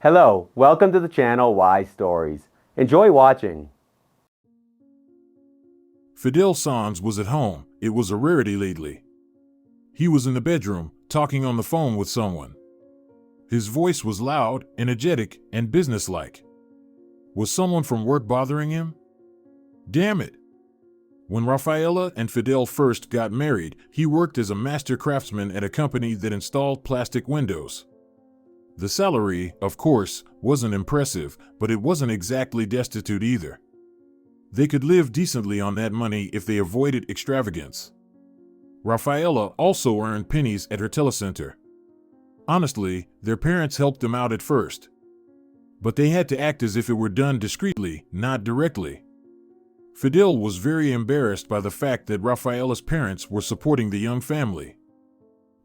Hello, welcome to the channel Why Stories. Enjoy watching. Fidel Sans was at home. It was a rarity lately. He was in the bedroom, talking on the phone with someone. His voice was loud, energetic, and businesslike. Was someone from work bothering him? Damn it! When Rafaela and Fidel first got married, he worked as a master craftsman at a company that installed plastic windows. The salary, of course, wasn't impressive, but it wasn't exactly destitute either. They could live decently on that money if they avoided extravagance. Rafaela also earned pennies at her telecenter. Honestly, their parents helped them out at first. But they had to act as if it were done discreetly, not directly. Fidel was very embarrassed by the fact that Rafaela's parents were supporting the young family.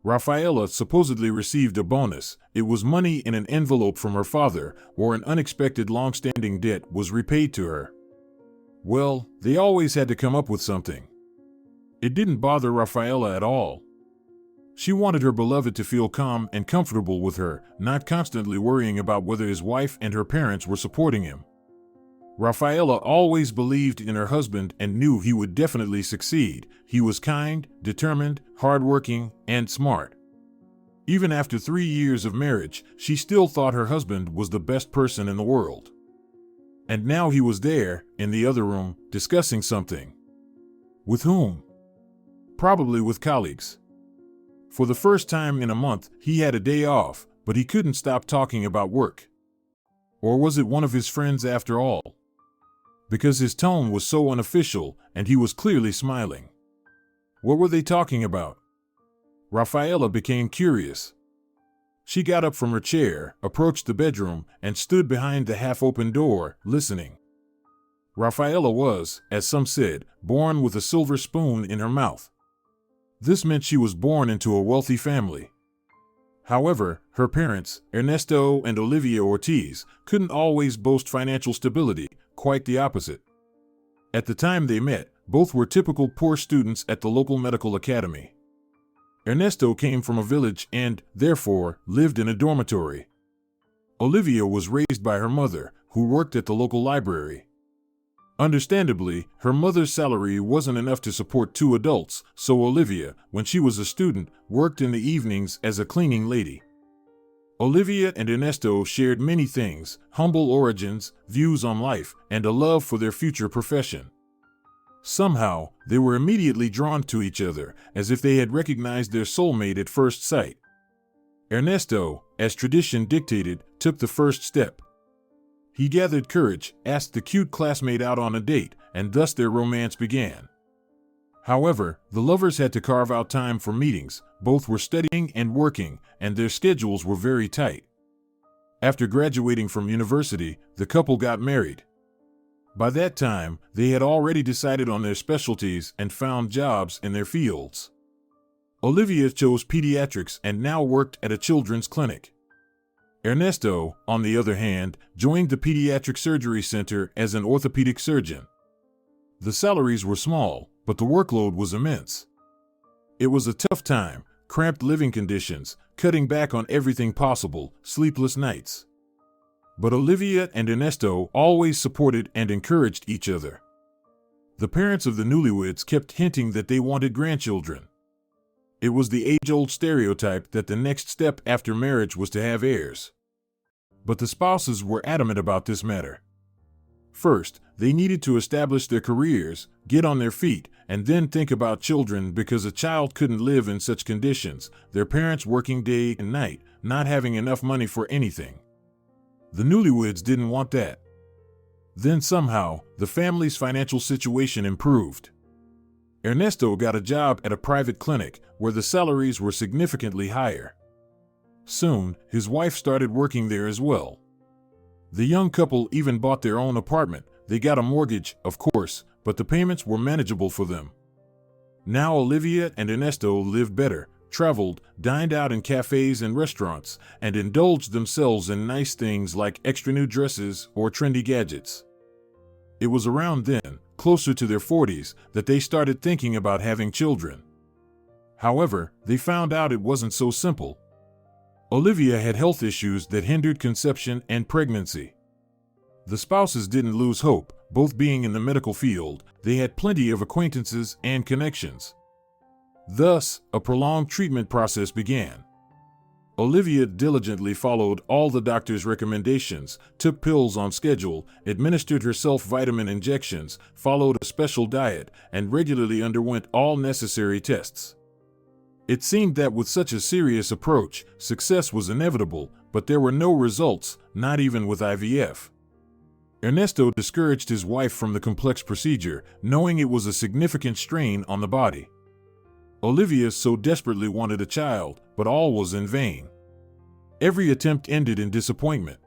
Rafaela supposedly received a bonus. It was money in an envelope from her father, or an unexpected long-standing debt was repaid to her. Well, they always had to come up with something. It didn't bother Rafaela at all. She wanted her beloved to feel calm and comfortable with her, not constantly worrying about whether his wife and her parents were supporting him. Rafaela always believed in her husband and knew he would definitely succeed. He was kind, determined, hardworking, and smart. Even after 3 years of marriage, she still thought her husband was the best person in the world. And now he was there, in the other room, discussing something. With whom? Probably with colleagues. For the first time in a month, he had a day off, but he couldn't stop talking about work. Or was it one of his friends after all? Because his tone was so unofficial, and he was clearly smiling. What were they talking about? Rafaela became curious. She got up from her chair, approached the bedroom, and stood behind the half-open door, listening. Rafaela was, as some said, born with a silver spoon in her mouth. This meant she was born into a wealthy family. However, her parents, Ernesto and Olivia Ortiz, couldn't always boast financial stability, quite the opposite. At the time they met, both were typical poor students at the local medical academy. Ernesto came from a village and, therefore, lived in a dormitory. Olivia was raised by her mother, who worked at the local library. Understandably, her mother's salary wasn't enough to support 2 adults, so Olivia, when she was a student, worked in the evenings as a cleaning lady. Olivia and Ernesto shared many things: humble origins, views on life, and a love for their future profession. Somehow, they were immediately drawn to each other, as if they had recognized their soulmate at first sight. Ernesto, as tradition dictated, took the first step. He gathered courage, asked the cute classmate out on a date, and thus their romance began. However, the lovers had to carve out time for meetings. Both were studying and working, and their schedules were very tight. After graduating from university, the couple got married. By that time, they had already decided on their specialties and found jobs in their fields. Olivia chose pediatrics and now worked at a children's clinic. Ernesto, on the other hand, joined the pediatric surgery center as an orthopedic surgeon. The salaries were small, but the workload was immense. It was a tough time: cramped living conditions, cutting back on everything possible, sleepless nights. But Olivia and Ernesto always supported and encouraged each other. The parents of the newlyweds kept hinting that they wanted grandchildren. It was the age-old stereotype that the next step after marriage was to have heirs. But the spouses were adamant about this matter. First, they needed to establish their careers, get on their feet, and then think about children, because a child couldn't live in such conditions, their parents working day and night, not having enough money for anything. The newlyweds didn't want that. Then somehow, the family's financial situation improved. Ernesto got a job at a private clinic, where the salaries were significantly higher. Soon, his wife started working there as well. The young couple even bought their own apartment. They got a mortgage, of course, but the payments were manageable for them. Now Olivia and Ernesto lived better, traveled, dined out in cafes and restaurants, and indulged themselves in nice things like extra new dresses or trendy gadgets. It was around then, closer to their 40s, that they started thinking about having children. However, they found out it wasn't so simple. Olivia had health issues that hindered conception and pregnancy. The spouses didn't lose hope, both being in the medical field. They had plenty of acquaintances and connections. Thus, a prolonged treatment process began. Olivia diligently followed all the doctor's recommendations, took pills on schedule, administered herself vitamin injections, followed a special diet, and regularly underwent all necessary tests. It seemed that with such a serious approach, success was inevitable, but there were no results, not even with IVF. Ernesto discouraged his wife from the complex procedure, knowing it was a significant strain on the body. Olivia so desperately wanted a child, but all was in vain. Every attempt ended in disappointment.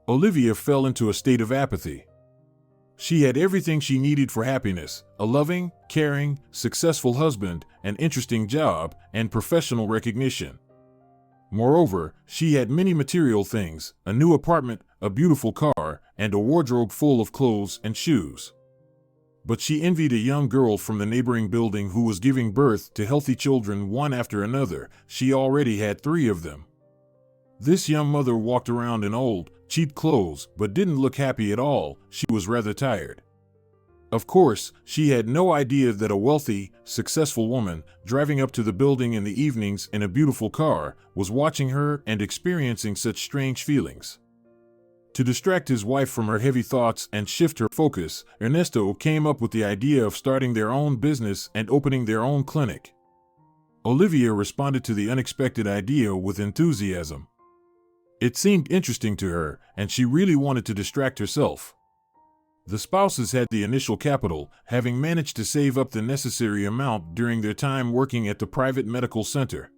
Olivia fell into a state of apathy. She had everything she needed for happiness: a loving, caring, successful husband, an interesting job, and professional recognition. Moreover, she had many material things: a new apartment, a beautiful car, and a wardrobe full of clothes and shoes. But she envied a young girl from the neighboring building who was giving birth to healthy children one after another. She already had 3 of them. This young mother walked around in old, cheap clothes, but didn't look happy at all. She was rather tired. Of course, she had no idea that a wealthy, successful woman, driving up to the building in the evenings in a beautiful car, was watching her and experiencing such strange feelings. To distract his wife from her heavy thoughts and shift her focus, Ernesto came up with the idea of starting their own business and opening their own clinic. Olivia responded to the unexpected idea with enthusiasm. It seemed interesting to her, and she really wanted to distract herself. The spouses had the initial capital, having managed to save up the necessary amount during their time working at the private medical center.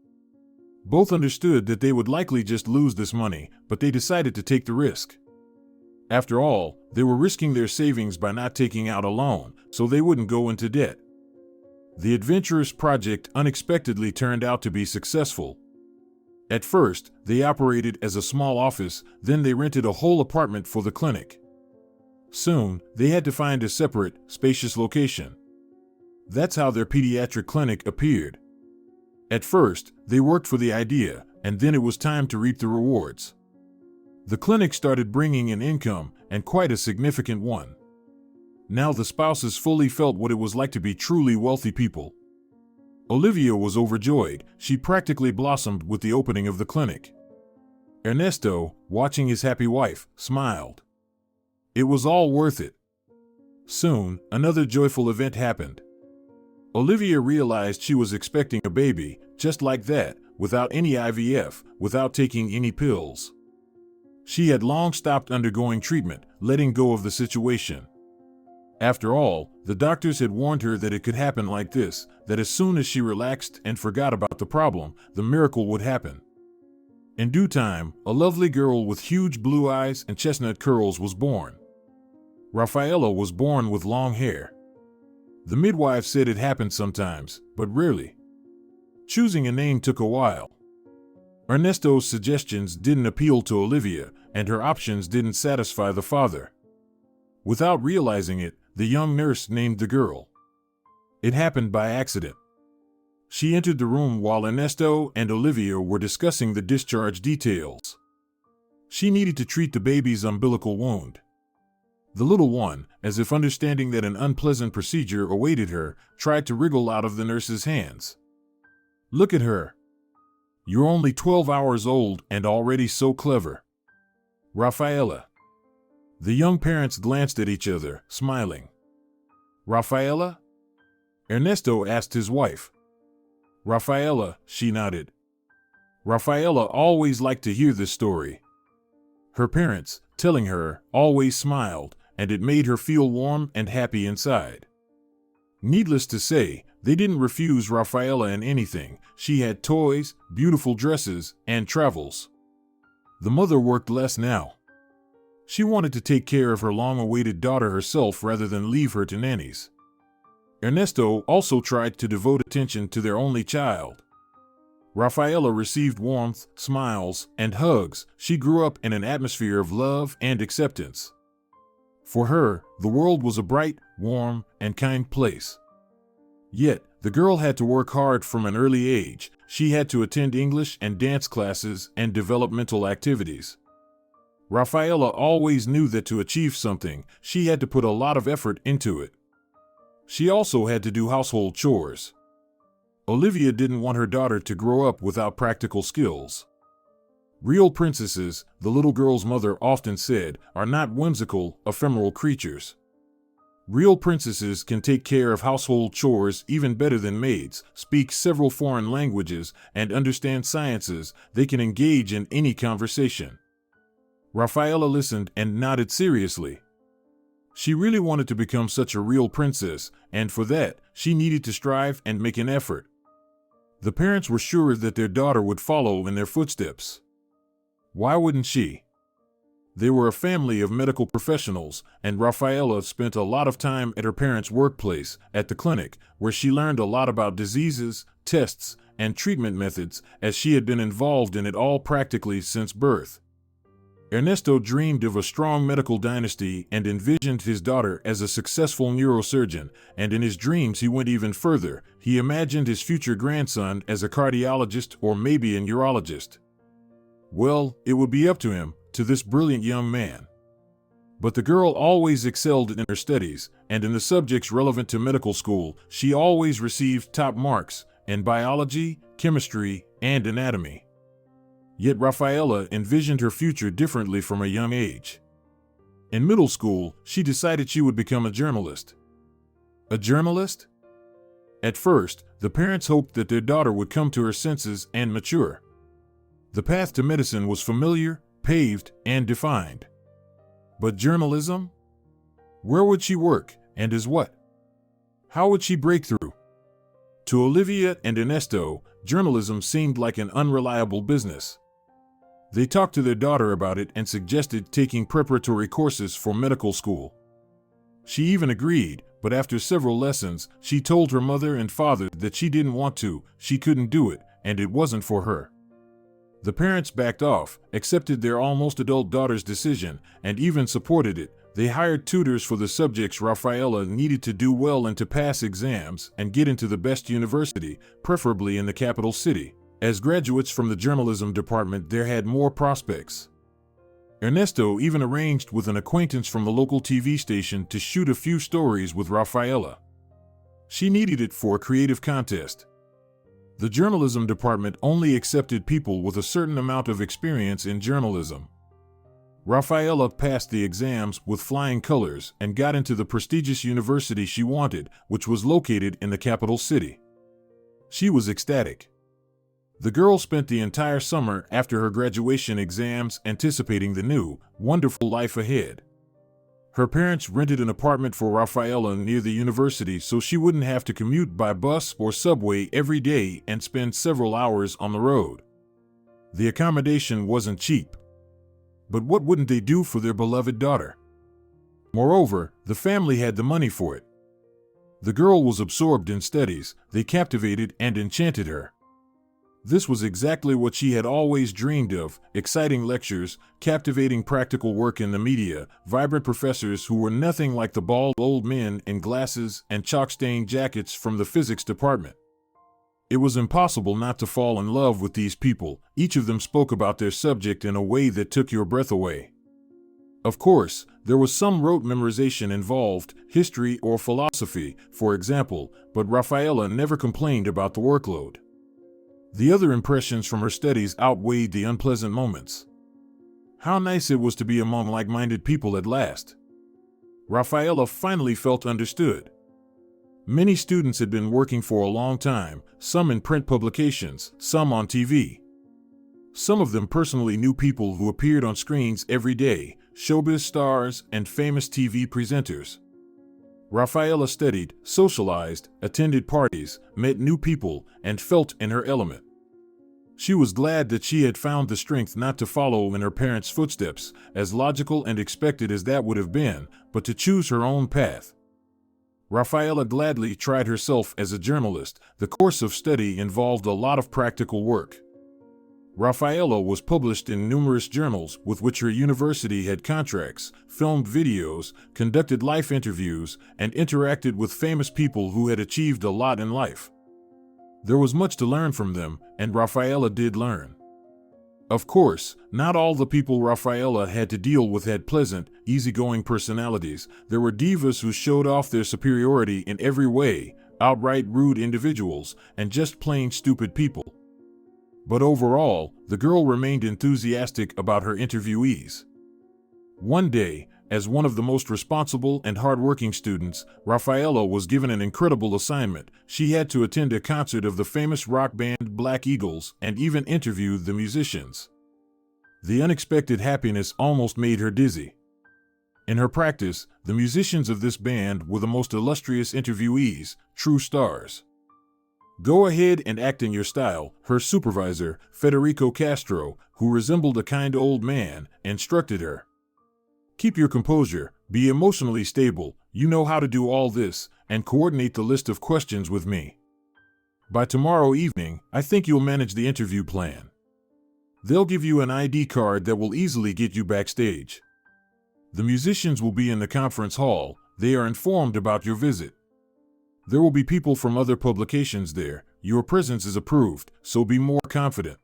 Both understood that they would likely just lose this money, but they decided to take the risk. After all, they were risking their savings by not taking out a loan, so they wouldn't go into debt. The adventurous project unexpectedly turned out to be successful. At first, they operated as a small office, then they rented a whole apartment for the clinic. Soon, they had to find a separate, spacious location. That's how their pediatric clinic appeared. At first, they worked for the idea, and then it was time to reap the rewards. The clinic started bringing in income, and quite a significant one. Now the spouses fully felt what it was like to be truly wealthy people. Olivia was overjoyed. She practically blossomed with the opening of the clinic. Ernesto, watching his happy wife, smiled. It was all worth it. Soon, another joyful event happened. Olivia realized she was expecting a baby, just like that, without any IVF, without taking any pills. She had long stopped undergoing treatment, letting go of the situation. After all, the doctors had warned her that it could happen like this, that as soon as she relaxed and forgot about the problem, the miracle would happen. In due time, a lovely girl with huge blue eyes and chestnut curls was born. Rafaela was born with long hair. The midwife said it happened sometimes, but rarely. Choosing a name took a while. Ernesto's suggestions didn't appeal to Olivia, and her options didn't satisfy the father. Without realizing it, the young nurse named the girl. It happened by accident. She entered the room while Ernesto and Olivia were discussing the discharge details. She needed to treat the baby's umbilical wound. The little one, as if understanding that an unpleasant procedure awaited her, tried to wriggle out of the nurse's hands. "Look at her. You're only 12 hours old and already so clever. Rafaela." The young parents glanced at each other, smiling. "Rafaela?" Ernesto asked his wife. "Rafaela," she nodded. Rafaela always liked to hear this story. Her parents, telling her, always smiled, and it made her feel warm and happy inside. Needless to say, they didn't refuse Rafaela in anything. She had toys, beautiful dresses, and travels. The mother worked less now. She wanted to take care of her long-awaited daughter herself rather than leave her to nannies. Ernesto also tried to devote attention to their only child. Rafaela received warmth, smiles, and hugs. She grew up in an atmosphere of love and acceptance. For her, the world was a bright, warm, and kind place. Yet, The girl had to work hard from an early age. She had to attend English and dance classes and developmental activities. Rafaela always knew that to achieve something, she had to put a lot of effort into it. She also had to do household chores. Olivia didn't want her daughter to grow up without practical skills. Real princesses, the little girl's mother often said, are not whimsical, ephemeral creatures. Real princesses can take care of household chores even better than maids, speak several foreign languages, and understand sciences. They can engage in any conversation. Rafaela listened and nodded seriously. She really wanted to become such a real princess, and for that, she needed to strive and make an effort. The parents were sure that their daughter would follow in their footsteps. Why wouldn't she? They were a family of medical professionals, and Rafaela spent a lot of time at her parents' workplace, at the clinic, where she learned a lot about diseases, tests, and treatment methods, as she had been involved in it all practically since birth. Ernesto dreamed of a strong medical dynasty and envisioned his daughter as a successful neurosurgeon, and in his dreams he went even further. He imagined his future grandson as a cardiologist or maybe a neurologist. Well, it would be up to him, to this brilliant young man. But the girl always excelled in her studies, and in the subjects relevant to medical school, she always received top marks in biology, chemistry, and anatomy. Yet Rafaela envisioned her future differently from a young age. In middle school, she decided she would become a journalist. A journalist? At first, the parents hoped that their daughter would come to her senses and mature. The path to medicine was familiar, paved, and defined. But journalism? Where would she work, and as what? How would she break through? To Olivia and Ernesto, journalism seemed like an unreliable business. They talked to their daughter about it and suggested taking preparatory courses for medical school. She even agreed, but after several lessons, she told her mother and father that she didn't want to, she couldn't do it, and it wasn't for her. The parents backed off, accepted their almost adult daughter's decision, and even supported it. They hired tutors for the subjects Rafaela needed to do well and to pass exams and get into the best university, preferably in the capital city. As graduates from the journalism department, there had more prospects. Ernesto even arranged with an acquaintance from the local TV station to shoot a few stories with Rafaela. She needed it for a creative contest. The journalism department only accepted people with a certain amount of experience in journalism. Rafaela passed the exams with flying colors and got into the prestigious university she wanted, which was located in the capital city. She was ecstatic. The girl spent the entire summer after her graduation exams anticipating the new, wonderful life ahead. Her parents rented an apartment for Rafaela near the university so she wouldn't have to commute by bus or subway every day and spend several hours on the road. The accommodation wasn't cheap. But what wouldn't they do for their beloved daughter? Moreover, the family had the money for it. The girl was absorbed in studies. They captivated and enchanted her. This was exactly what she had always dreamed of: exciting lectures, captivating practical work in the media, vibrant professors who were nothing like the bald old men in glasses and chalk-stained jackets from the physics department. It was impossible not to fall in love with these people. Each of them spoke about their subject in a way that took your breath away. Of course, there was some rote memorization involved, history or philosophy, for example, but Rafaela never complained about the workload. The other impressions from her studies outweighed the unpleasant moments. How nice it was to be among like-minded people at last. Rafaela finally felt understood. Many students had been working for a long time, some in print publications, some on TV. Some of them personally knew people who appeared on screens every day, showbiz stars and famous TV presenters. Rafaela studied, socialized, attended parties, met new people, and felt in her element. She was glad that she had found the strength not to follow in her parents' footsteps, as logical and expected as that would have been, but to choose her own path. Rafaela gladly tried herself as a journalist. The course of study involved a lot of practical work. Rafaela was published in numerous journals with which her university had contracts, filmed videos, conducted life interviews, and interacted with famous people who had achieved a lot in life. There was much to learn from them, and Rafaela did learn. Of course, not all the people Rafaela had to deal with had pleasant, easygoing personalities. There were divas who showed off their superiority in every way, outright rude individuals, and just plain stupid people. But overall, the girl remained enthusiastic about her interviewees. One day, as one of the most responsible and hardworking students, Rafaela was given an incredible assignment. She had to attend a concert of the famous rock band Black Eagles and even interview the musicians. The unexpected happiness almost made her dizzy. In her practice, the musicians of this band were the most illustrious interviewees, true stars. "Go ahead and act in your style," her supervisor, Federico Castro, who resembled a kind old man, instructed her. "Keep your composure, be emotionally stable, you know how to do all this, and coordinate the list of questions with me. By tomorrow evening, I think you'll manage the interview plan. They'll give you an ID card that will easily get you backstage. The musicians will be in the conference hall. They are informed about your visit. There will be people from other publications there. Your presence is approved, so be more confident."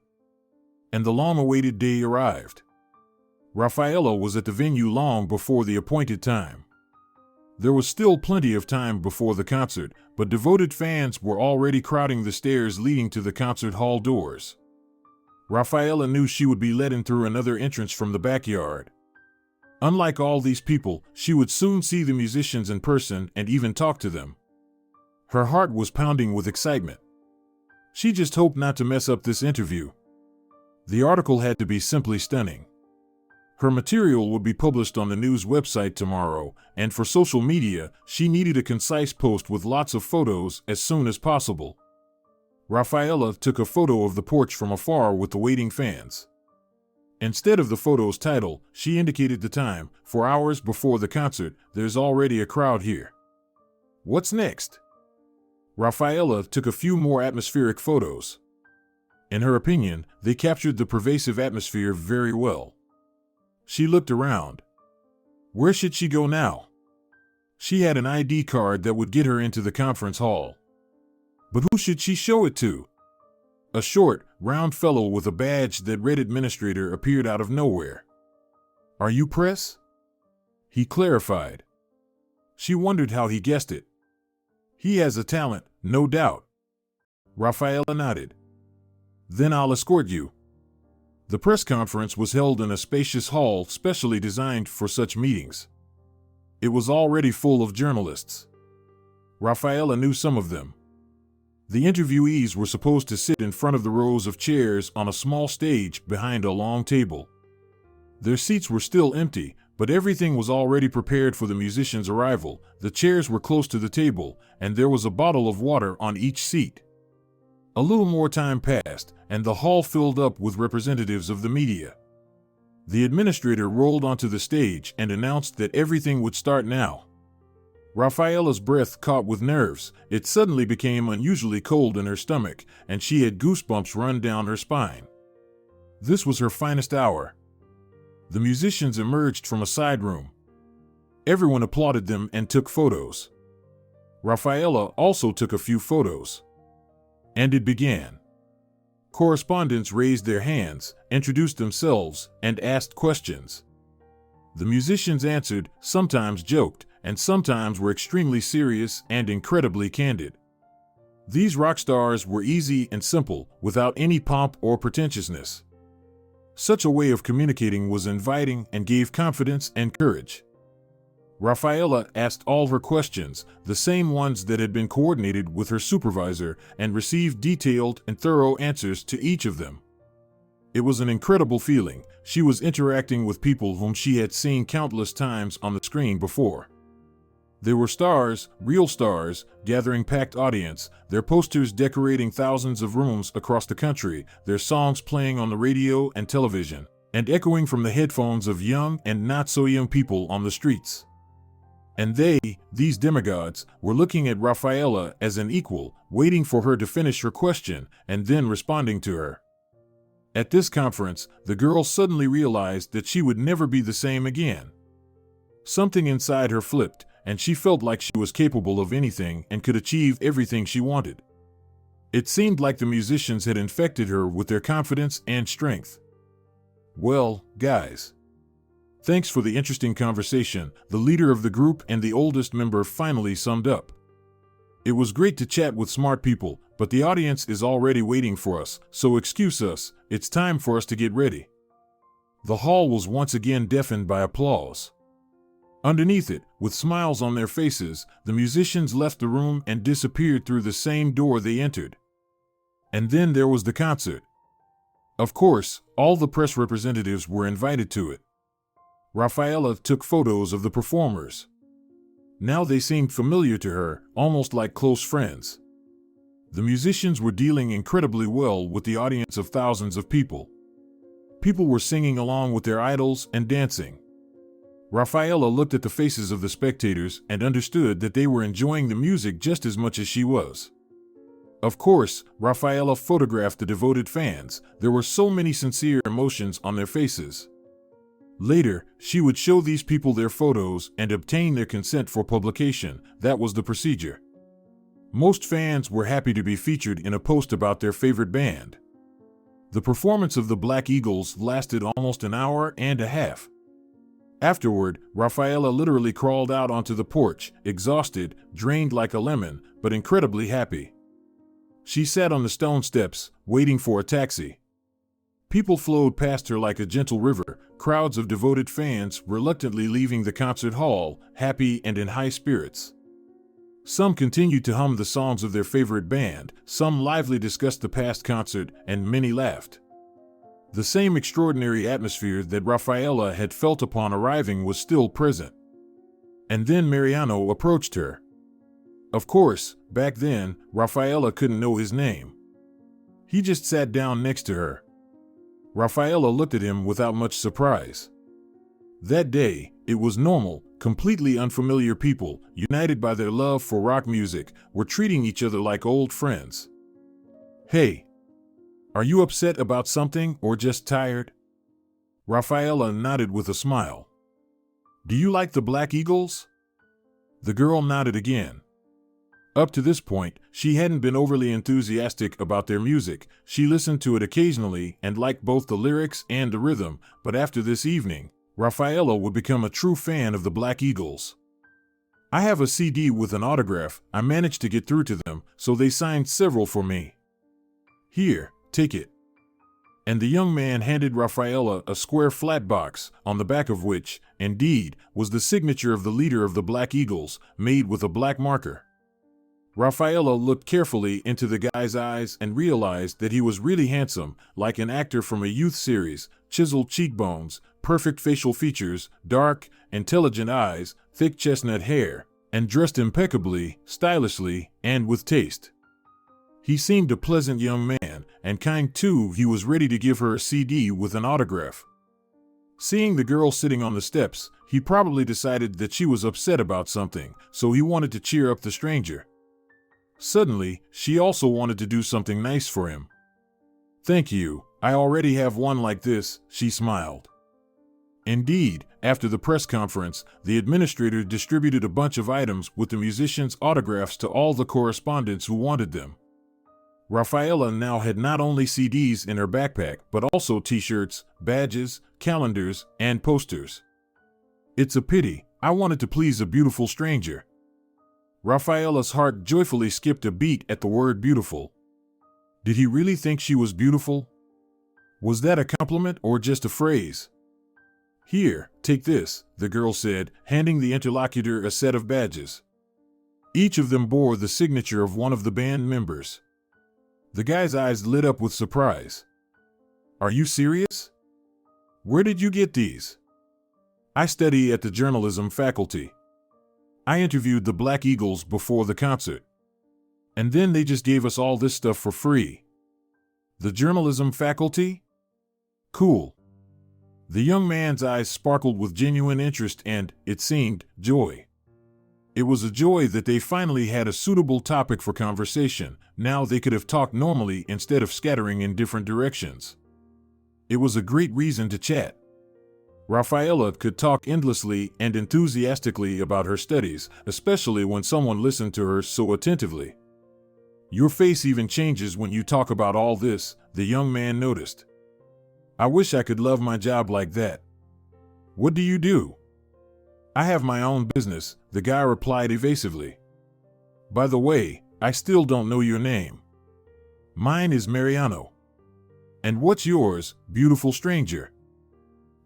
And the long-awaited day arrived. Rafaela was at the venue long before the appointed time. There was still plenty of time before the concert, but devoted fans were already crowding the stairs leading to the concert hall doors. Rafaela knew she would be let in through another entrance from the backyard. Unlike all these people, she would soon see the musicians in person and even talk to them. Her heart was pounding with excitement. She just hoped not to mess up this interview. The article had to be simply stunning. Her material would be published on the news website tomorrow, and for social media, she needed a concise post with lots of photos as soon as possible. Rafaela took a photo of the porch from afar with the waiting fans. Instead of the photo's title, she indicated the time. 4 hours before the concert, there's already a crowd here. What's next? Rafaela took a few more atmospheric photos. In her opinion, they captured the pervasive atmosphere very well. She looked around. Where should she go now? She had an ID card that would get her into the conference hall. But who should she show it to? A short, round fellow with a badge that read administrator appeared out of nowhere. "Are you press?" he clarified. She wondered how he guessed it. "He has a talent, no doubt." Rafaela nodded. "Then I'll escort you." The press conference was held in a spacious hall specially designed for such meetings. It was already full of journalists. Rafaela knew some of them. The interviewees were supposed to sit in front of the rows of chairs on a small stage behind a long table. Their seats were still empty, but everything was already prepared for the musicians' arrival. The chairs were close to the table, and there was a bottle of water on each seat. A little more time passed, and the hall filled up with representatives of the media. The administrator rolled onto the stage and announced that everything would start now. Rafaela's breath caught with nerves. It suddenly became unusually cold in her stomach, and she had goosebumps run down her spine. This was her finest hour. The musicians emerged from a side room. Everyone applauded them and took photos. Rafaela also took a few photos. And it began. Correspondents raised their hands, introduced themselves, and asked questions. The musicians answered, sometimes joked, and sometimes were extremely serious and incredibly candid. These rock stars were easy and simple, without any pomp or pretentiousness. Such a way of communicating was inviting and gave confidence and courage. Rafaela asked all her questions, the same ones that had been coordinated with her supervisor, and received detailed and thorough answers to each of them. It was an incredible feeling. She was interacting with people whom she had seen countless times on the screen before. They were stars, real stars, gathering packed audience, their posters decorating thousands of rooms across the country, their songs playing on the radio and television, and echoing from the headphones of young and not so young people on the streets. And they, these demigods, were looking at Rafaela as an equal, waiting for her to finish her question and then responding to her. At this conference, the girl suddenly realized that she would never be the same again. Something inside her flipped, and she felt like she was capable of anything and could achieve everything she wanted. It seemed like the musicians had infected her with their confidence and strength. Well, guys, thanks for the interesting conversation, the leader of the group and the oldest member finally summed up. It was great to chat with smart people, but the audience is already waiting for us, so excuse us, it's time for us to get ready. The hall was once again deafened by applause. Underneath it, with smiles on their faces, the musicians left the room and disappeared through the same door they entered. And then there was the concert. Of course, all the press representatives were invited to it. Rafaela took photos of the performers. Now they seemed familiar to her, almost like close friends. The musicians were dealing incredibly well with the audience of thousands of people. People were singing along with their idols and dancing. Rafaela looked at the faces of the spectators and understood that they were enjoying the music just as much as she was. Of course, Rafaela photographed the devoted fans. There were so many sincere emotions on their faces. Later, she would show these people their photos and obtain their consent for publication. That was the procedure. Most fans were happy to be featured in a post about their favorite band. The performance of the Black Eagles lasted almost an hour and a half. Afterward, Rafaela literally crawled out onto the porch, exhausted, drained like a lemon, but incredibly happy. She sat on the stone steps, waiting for a taxi. People flowed past her like a gentle river, crowds of devoted fans reluctantly leaving the concert hall, happy and in high spirits. Some continued to hum the songs of their favorite band, some lively discussed the past concert, and many laughed. The same extraordinary atmosphere that Rafaela had felt upon arriving was still present. And then Mariano approached her. Of course, back then, Rafaela couldn't know his name. He just sat down next to her. Rafaela looked at him without much surprise. That day, it was normal, completely unfamiliar people, united by their love for rock music, were treating each other like old friends. "Hey, are you upset about something or just tired?" Rafaela nodded with a smile. "Do you like the Black Eagles?" The girl nodded again. Up to this point, she hadn't been overly enthusiastic about their music. She listened to it occasionally and liked both the lyrics and the rhythm, but after this evening, Rafaela would become a true fan of the Black Eagles. "I have a CD with an autograph. I managed to get through to them, so they signed several for me. Here, take it." And the young man handed Rafaela a square flat box, on the back of which, indeed, was the signature of the leader of the Black Eagles, made with a black marker. Rafaela looked carefully into the guy's eyes and realized that he was really handsome, like an actor from a youth series, chiseled cheekbones, perfect facial features, dark, intelligent eyes, thick chestnut hair, and dressed impeccably, stylishly, and with taste. He seemed a pleasant young man, and kind too. He was ready to give her a CD with an autograph. Seeing the girl sitting on the steps, he probably decided that she was upset about something, so he wanted to cheer up the stranger. Suddenly, she also wanted to do something nice for him. "Thank you, I already have one like this," she smiled. Indeed, after the press conference, the administrator distributed a bunch of items with the musicians' autographs to all the correspondents who wanted them. Rafaela now had not only CDs in her backpack, but also t-shirts, badges, calendars, and posters. "It's a pity, I wanted to please a beautiful stranger." Rafaela's heart joyfully skipped a beat at the word beautiful. Did he really think she was beautiful? Was that a compliment or just a phrase? "Here, take this," the girl said, handing the interlocutor a set of badges. Each of them bore the signature of one of the band members. The guy's eyes lit up with surprise. "Are you serious? Where did you get these?" "I study at the journalism faculty. I interviewed the Black Eagles before the concert. And then they just gave us all this stuff for free." "The journalism faculty? Cool." The young man's eyes sparkled with genuine interest and, it seemed, joy. It was a joy that they finally had a suitable topic for conversation. Now they could have talked normally instead of scattering in different directions. It was a great reason to chat. Rafaela could talk endlessly and enthusiastically about her studies, especially when someone listened to her so attentively. Your face even changes when you talk about all this, the young man noticed. I wish I could love my job like that. What do you do? I have my own business, the guy replied evasively. By the way, I still don't know your name. Mine is Mariano. And what's yours, beautiful stranger?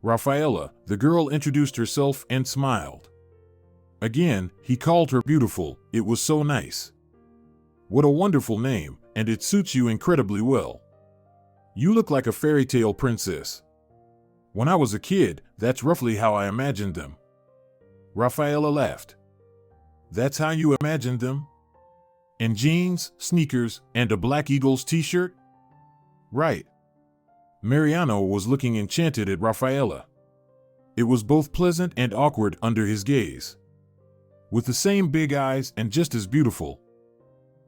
Rafaela, the girl introduced herself and smiled. Again, he called her beautiful. It was so nice. What a wonderful name, and it suits you incredibly well. You look like a fairy tale princess. When I was a kid, that's roughly how I imagined them. Rafaela laughed. That's how you imagined them? In jeans, sneakers, and a Black Eagles t-shirt? Right. Mariano was looking enchanted at Rafaela. It was both pleasant and awkward under his gaze. With the same big eyes and just as beautiful.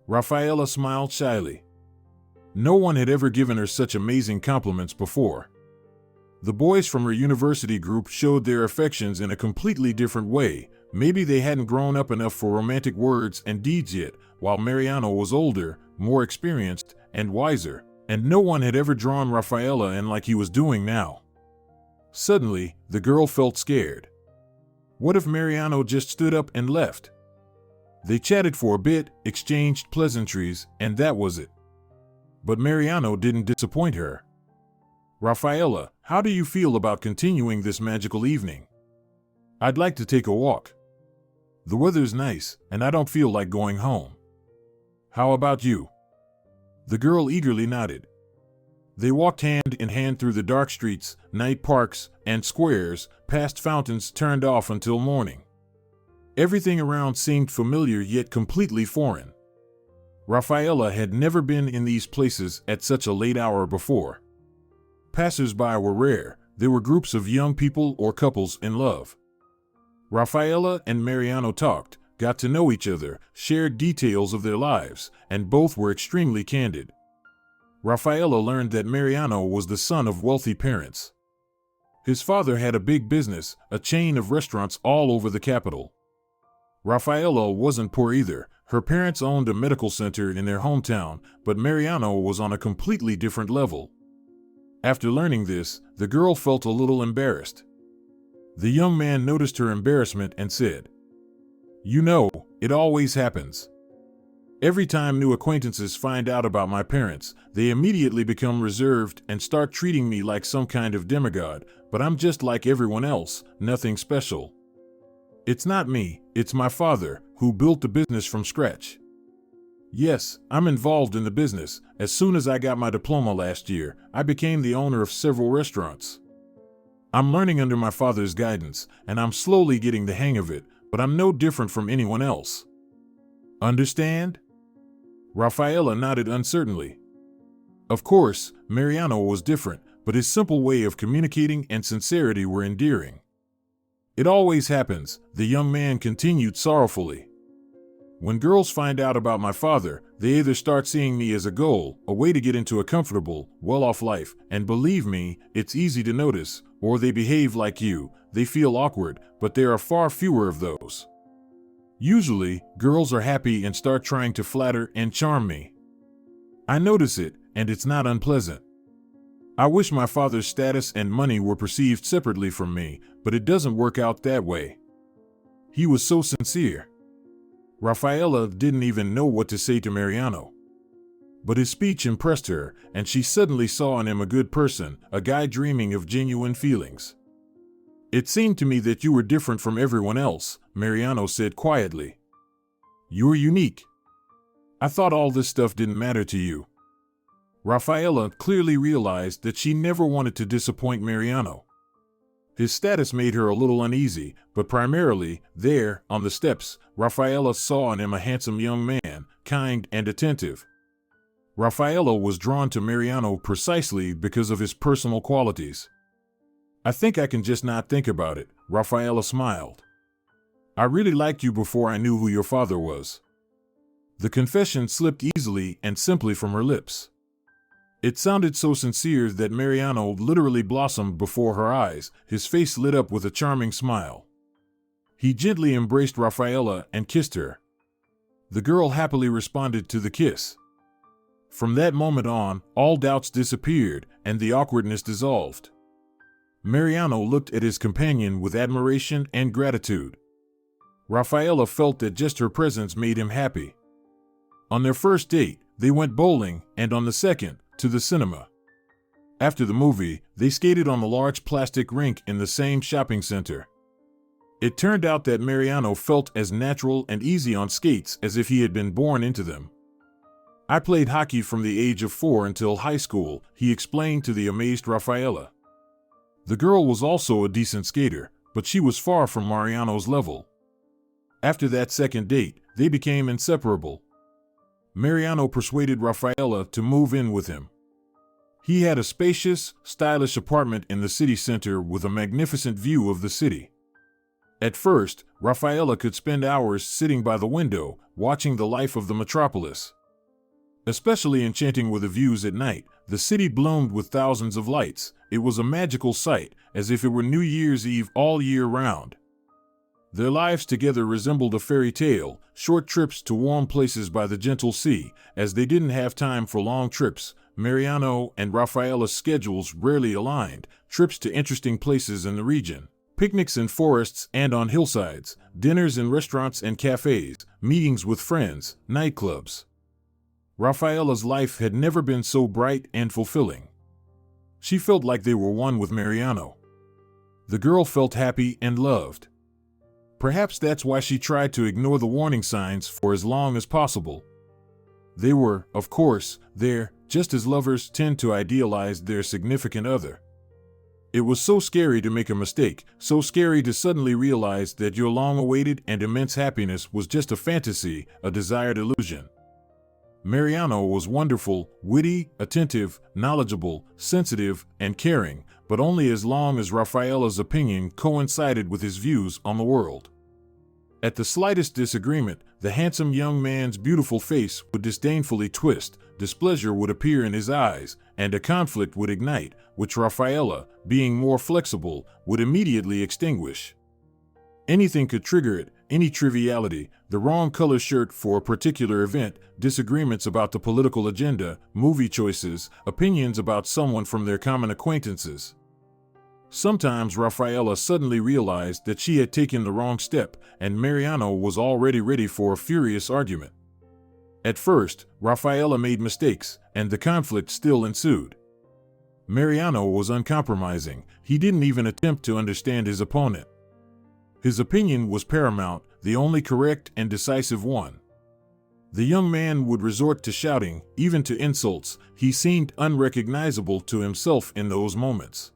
Rafaela smiled shyly. No one had ever given her such amazing compliments before. The boys from her university group showed their affections in a completely different way. Maybe they hadn't grown up enough for romantic words and deeds yet, while Mariano was older, more experienced, and wiser, and no one had ever drawn Rafaela in like he was doing now. Suddenly, the girl felt scared. What if Mariano just stood up and left? They chatted for a bit, exchanged pleasantries, and that was it. But Mariano didn't disappoint her. Rafaela, how do you feel about continuing this magical evening? I'd like to take a walk. The weather's nice, and I don't feel like going home. How about you? The girl eagerly nodded. They walked hand in hand through the dark streets, night parks, and squares, past fountains turned off until morning. Everything around seemed familiar yet completely foreign. Rafaela had never been in these places at such a late hour before. Passers-by were rare. There were groups of young people or couples in love. Rafaela and Mariano talked, got to know each other, shared details of their lives, and both were extremely candid. Rafaela learned that Mariano was the son of wealthy parents. His father had a big business, a chain of restaurants all over the capital. Rafaela wasn't poor either. Her parents owned a medical center in their hometown, but Mariano was on a completely different level. After learning this, the girl felt a little embarrassed. The young man noticed her embarrassment and said, "You know, it always happens. Every time new acquaintances find out about my parents, they immediately become reserved and start treating me like some kind of demigod, but I'm just like everyone else, nothing special. It's not me, it's my father, who built the business from scratch. Yes, I'm involved in the business. As soon as I got my diploma last year, I became the owner of several restaurants. I'm learning under my father's guidance, and I'm slowly getting the hang of it, but I'm no different from anyone else. Understand?" Rafaela nodded uncertainly. Of course, Mariano was different, but his simple way of communicating and sincerity were endearing. "It always happens," the young man continued sorrowfully. "When girls find out about my father, they either start seeing me as a goal, a way to get into a comfortable, well-off life, and believe me, it's easy to notice, or they behave like you, they feel awkward, but there are far fewer of those. Usually, girls are happy and start trying to flatter and charm me. I notice it, and it's not unpleasant. I wish my father's status and money were perceived separately from me, but it doesn't work out that way." He was so sincere. Rafaela didn't even know what to say to Mariano. But his speech impressed her, and she suddenly saw in him a good person, a guy dreaming of genuine feelings. "It seemed to me that you were different from everyone else," Mariano said quietly. "You're unique. I thought all this stuff didn't matter to you." Rafaela clearly realized that she never wanted to disappoint Mariano. His status made her a little uneasy, but primarily, there, on the steps, Rafaela saw in him a handsome young man, kind and attentive. Rafaela was drawn to Mariano precisely because of his personal qualities. "I think I can just not think about it," Rafaela smiled. "I really liked you before I knew who your father was." The confession slipped easily and simply from her lips. It sounded so sincere that Mariano literally blossomed before her eyes, his face lit up with a charming smile. He gently embraced Rafaela and kissed her. The girl happily responded to the kiss. From that moment on, all doubts disappeared and the awkwardness dissolved. Mariano looked at his companion with admiration and gratitude. Rafaela felt that just her presence made him happy. On their first date, they went bowling, and on the second, to the cinema. After the movie, they skated on the large plastic rink in the same shopping center. It turned out that Mariano felt as natural and easy on skates as if he had been born into them. I played hockey from the age of 4 until high school, he explained to the amazed Rafaela. The girl was also a decent skater, but she was far from Mariano's level. After that second date, they became inseparable. Mariano persuaded Rafaela to move in with him. He had a spacious, stylish apartment in the city center with a magnificent view of the city. At first, Rafaela could spend hours sitting by the window, watching the life of the metropolis. Especially enchanting were the views at night. The city bloomed with thousands of lights. It was a magical sight, as if it were New Year's Eve all year round. Their lives together resembled a fairy tale, short trips to warm places by the gentle sea. As they didn't have time for long trips, Mariano and Rafaela's schedules rarely aligned. Trips to interesting places in the region, picnics in forests and on hillsides, dinners in restaurants and cafes, meetings with friends, nightclubs. Rafaela's life had never been so bright and fulfilling. She felt like they were one with Mariano. The girl felt happy and loved. Perhaps that's why she tried to ignore the warning signs for as long as possible. They were, of course, there, just as lovers tend to idealize their significant other. It was so scary to make a mistake, so scary to suddenly realize that your long-awaited and immense happiness was just a fantasy, a desired illusion. Mariano was wonderful, witty, attentive, knowledgeable, sensitive, and caring, but only as long as Rafaela's opinion coincided with his views on the world. At the slightest disagreement, the handsome young man's beautiful face would disdainfully twist, displeasure would appear in his eyes, and a conflict would ignite, which Rafaela, being more flexible, would immediately extinguish. Anything could trigger it, any triviality, the wrong color shirt for a particular event, disagreements about the political agenda, movie choices, opinions about someone from their common acquaintances. Sometimes Rafaela suddenly realized that she had taken the wrong step, and Mariano was already ready for a furious argument. At first, Rafaela made mistakes, and the conflict still ensued. Mariano was uncompromising. He didn't even attempt to understand his opponent. His opinion was paramount, the only correct and decisive one. The young man would resort to shouting, even to insults. He seemed unrecognizable to himself in those moments.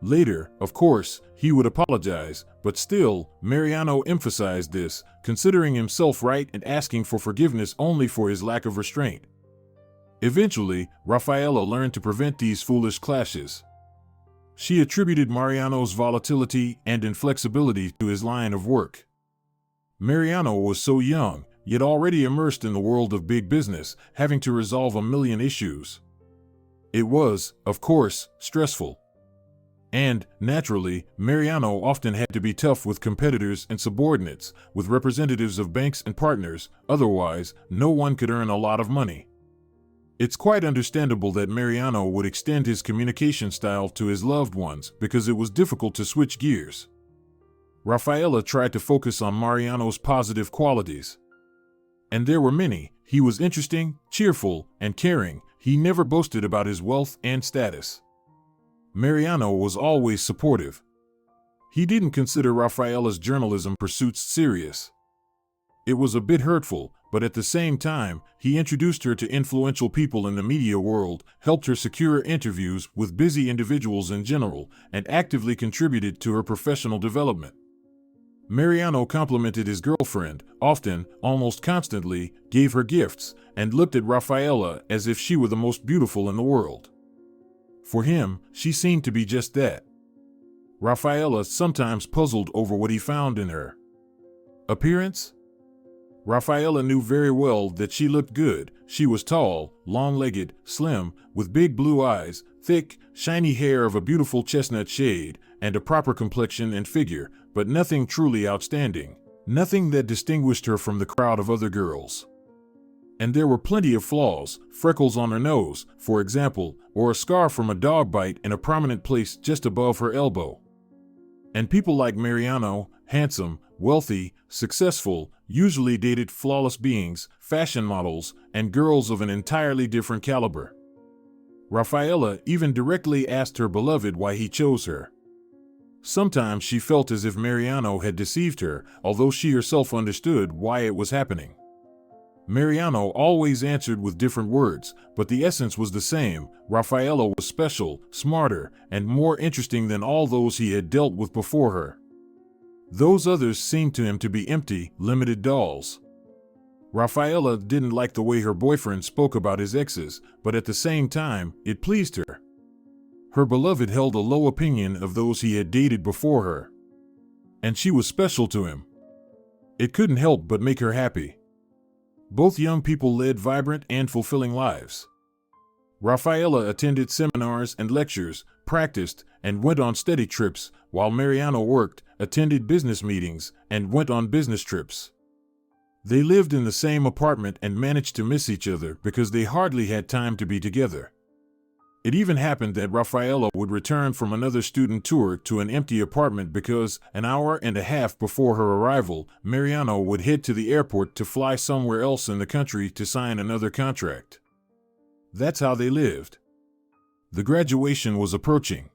Later, of course, he would apologize, but still, Mariano emphasized this, considering himself right and asking for forgiveness only for his lack of restraint. Eventually, Rafaela learned to prevent these foolish clashes. She attributed Mariano's volatility and inflexibility to his line of work. Mariano was so young, yet already immersed in the world of big business, having to resolve a million issues. It was, of course, stressful. And, naturally, Mariano often had to be tough with competitors and subordinates, with representatives of banks and partners. Otherwise, no one could earn a lot of money. It's quite understandable that Mariano would extend his communication style to his loved ones because it was difficult to switch gears. Rafaela tried to focus on Mariano's positive qualities. And there were many. He was interesting, cheerful, and caring. He never boasted about his wealth and status. Mariano was always supportive. He didn't consider Rafaela's journalism pursuits serious. It was a bit hurtful, but at the same time, he introduced her to influential people in the media world, helped her secure interviews with busy individuals in general, and actively contributed to her professional development. Mariano complimented his girlfriend, often, almost constantly, gave her gifts, and looked at Rafaela as if she were the most beautiful in the world. For him, she seemed to be just that. Rafaela sometimes puzzled over what he found in her. Appearance? Rafaela knew very well that she looked good. She was tall, long-legged, slim, with big blue eyes, thick, shiny hair of a beautiful chestnut shade, and a proper complexion and figure, but nothing truly outstanding. Nothing that distinguished her from the crowd of other girls. And there were plenty of flaws, freckles on her nose, for example, or a scar from a dog bite in a prominent place just above her elbow. And people like Mariano, handsome, wealthy, successful, usually dated flawless beings, fashion models, and girls of an entirely different caliber. Rafaela even directly asked her beloved why he chose her. Sometimes she felt as if Mariano had deceived her, although she herself understood why it was happening. Mariano always answered with different words, but the essence was the same. Rafaela was special, smarter, and more interesting than all those he had dealt with before her. Those others seemed to him to be empty, limited dolls. Rafaela didn't like the way her boyfriend spoke about his exes, but at the same time, it pleased her. Her beloved held a low opinion of those he had dated before her. And she was special to him. It couldn't help but make her happy. Both young people led vibrant and fulfilling lives. Rafaela attended seminars and lectures, practiced, and went on study trips, while Mariano worked, attended business meetings, and went on business trips. They lived in the same apartment and managed to miss each other because they hardly had time to be together. It even happened that Rafaela would return from another student tour to an empty apartment because, an hour and a half before her arrival, Mariano would head to the airport to fly somewhere else in the country to sign another contract. That's how they lived. The graduation was approaching.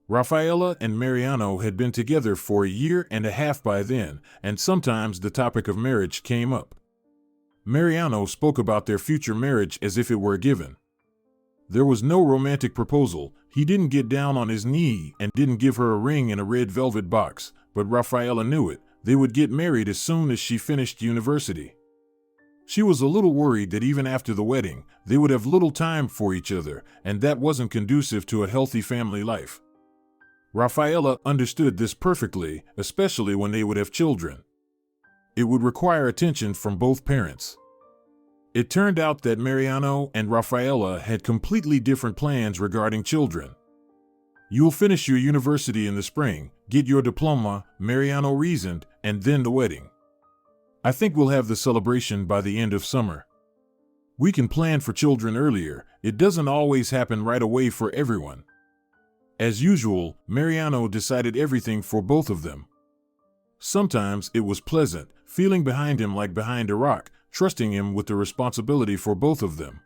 Rafaela and Mariano had been together for a year and a half by then, and sometimes the topic of marriage came up. Mariano spoke about their future marriage as if it were a given. There was no romantic proposal. He didn't get down on his knee and didn't give her a ring in a red velvet box, but Rafaela knew it. They would get married as soon as she finished university. She was a little worried that even after the wedding, they would have little time for each other, and that wasn't conducive to a healthy family life. Rafaela understood this perfectly, especially when they would have children. It would require attention from both parents. It turned out that Mariano and Rafaela had completely different plans regarding children. "You'll finish your university in the spring, get your diploma," Mariano reasoned, "and then the wedding. I think we'll have the celebration by the end of summer. We can plan for children earlier. It doesn't always happen right away for everyone." As usual, Mariano decided everything for both of them. Sometimes it was pleasant, feeling behind him like behind a rock, trusting him with the responsibility for both of them.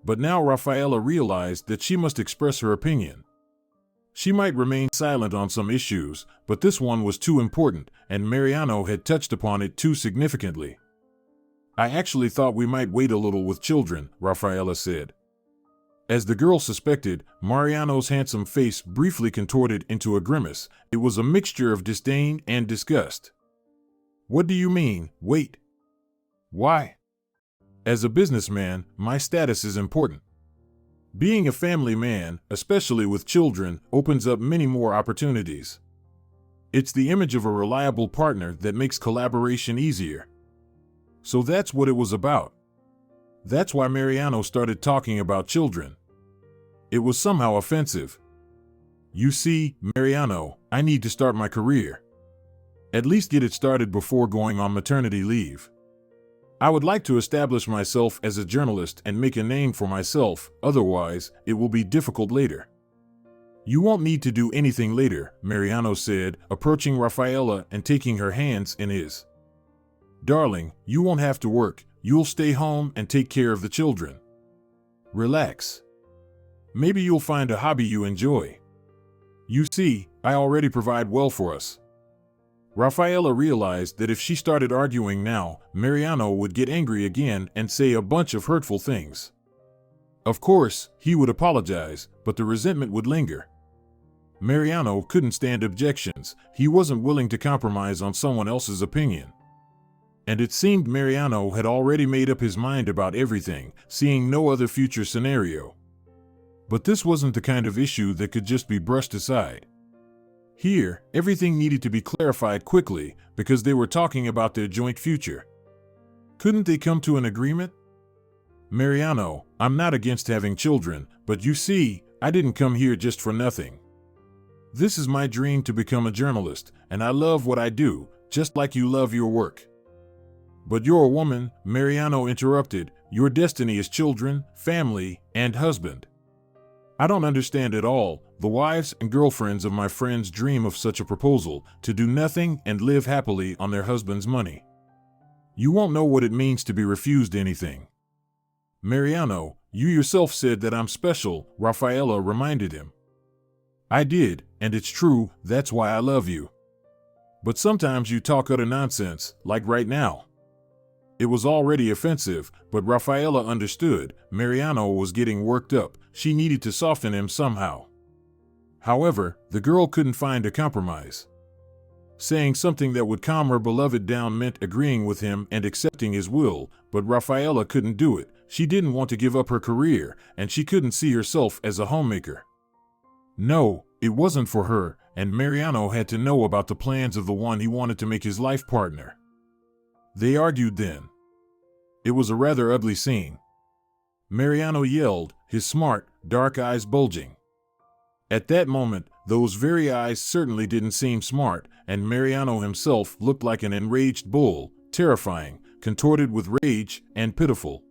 But now Rafaela realized that she must express her opinion. She might remain silent on some issues, but this one was too important, and Mariano had touched upon it too significantly. "I actually thought we might wait a little with children," Rafaela said. As the girl suspected, Mariano's handsome face briefly contorted into a grimace. It was a mixture of disdain and disgust. "What do you mean, wait? Why? As a businessman, my status is important. Being a family man, especially with children, opens up many more opportunities. It's the image of a reliable partner that makes collaboration easier." So that's what it was about. That's why Mariano started talking about children. It was somehow offensive. "You see, Mariano, I need to start my career. At least get it started before going on maternity leave. I would like to establish myself as a journalist and make a name for myself, otherwise, it will be difficult later." "You won't need to do anything later," Mariano said, approaching Rafaela and taking her hands in his. "Darling, you won't have to work. You'll stay home and take care of the children. Relax. Maybe you'll find a hobby you enjoy. You see, I already provide well for us." Rafaela realized that if she started arguing now, Mariano would get angry again and say a bunch of hurtful things. Of course, he would apologize, but the resentment would linger. Mariano couldn't stand objections. He wasn't willing to compromise on someone else's opinion. And it seemed Mariano had already made up his mind about everything, seeing no other future scenario. But this wasn't the kind of issue that could just be brushed aside. Here, everything needed to be clarified quickly because they were talking about their joint future. Couldn't they come to an agreement? Mariano, I'm not against having children, but you see, I didn't come here just for nothing. This is my dream to become a journalist, and I love what I do, just like you love your work. But you're a woman, Mariano interrupted. Your destiny is children, family, and husband. I don't understand at all. The wives and girlfriends of my friends dream of such a proposal, to do nothing and live happily on their husband's money. You won't know what it means to be refused anything. Mariano, you yourself said that I'm special, Rafaela reminded him. I did, and it's true, that's why I love you. But sometimes you talk utter nonsense, like right now. It was already offensive, but Rafaela understood. Mariano was getting worked up. She needed to soften him somehow. However, the girl couldn't find a compromise. Saying something that would calm her beloved down meant agreeing with him and accepting his will, but Rafaela couldn't do it. She didn't want to give up her career, and she couldn't see herself as a homemaker. No, it wasn't for her, and Mariano had to know about the plans of the one he wanted to make his life partner. They argued then. It was a rather ugly scene. Mariano yelled, his smart, dark eyes bulging. At that moment, those very eyes certainly didn't seem smart, and Mariano himself looked like an enraged bull, terrifying, contorted with rage, and pitiful.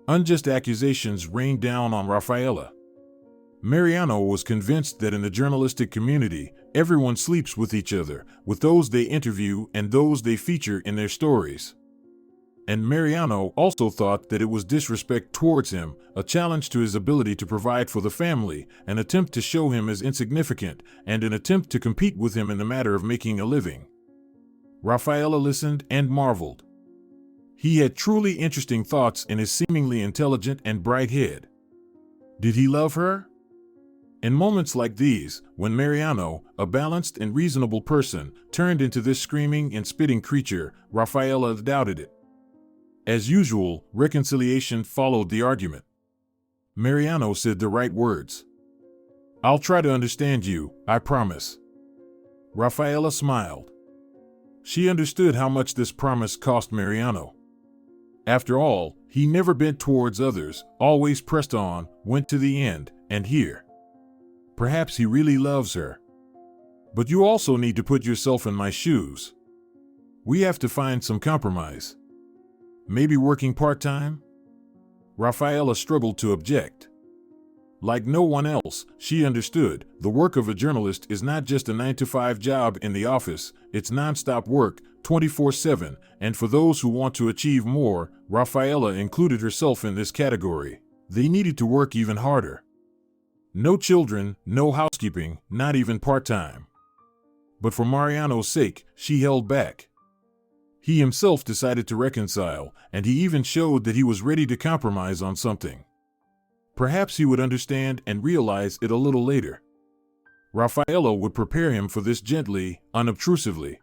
Unjust accusations rained down on Rafaela. Mariano was convinced that in the journalistic community, everyone sleeps with each other, with those they interview and those they feature in their stories. And Mariano also thought that it was disrespect towards him, a challenge to his ability to provide for the family, an attempt to show him as insignificant, and an attempt to compete with him in the matter of making a living. Rafaela listened and marveled. He had truly interesting thoughts in his seemingly intelligent and bright head. Did he love her? In moments like these, when Mariano, a balanced and reasonable person, turned into this screaming and spitting creature, Rafaela doubted it. As usual, reconciliation followed the argument. Mariano said the right words. I'll try to understand you, I promise. Rafaela smiled. She understood how much this promise cost Mariano. After all, he never bent towards others, always pressed on, went to the end, and here. Perhaps he really loves her. But you also need to put yourself in my shoes. We have to find some compromise. Maybe working part-time? Rafaela struggled to object. Like no one else, she understood the work of a journalist is not just a 9-to-5 job in the office, it's non-stop work, 24/7, and for those who want to achieve more, Rafaela included herself in this category. They needed to work even harder. No children, no housekeeping, not even part-time. But for Mariano's sake, she held back. He himself decided to reconcile, and he even showed that he was ready to compromise on something. Perhaps he would understand and realize it a little later. Rafaela would prepare him for this gently, unobtrusively.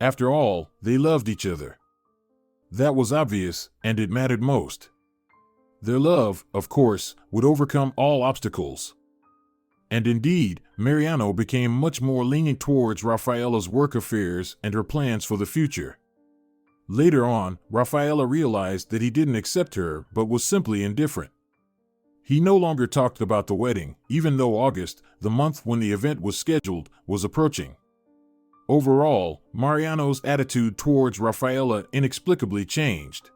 After all, they loved each other. That was obvious, and it mattered most. Their love, of course, would overcome all obstacles. And indeed, Mariano became much more lenient towards Rafaela's work affairs and her plans for the future. Later on, Rafaela realized that he didn't accept her but was simply indifferent. He no longer talked about the wedding, even though August, the month when the event was scheduled, was approaching. Overall, Mariano's attitude towards Rafaela inexplicably changed.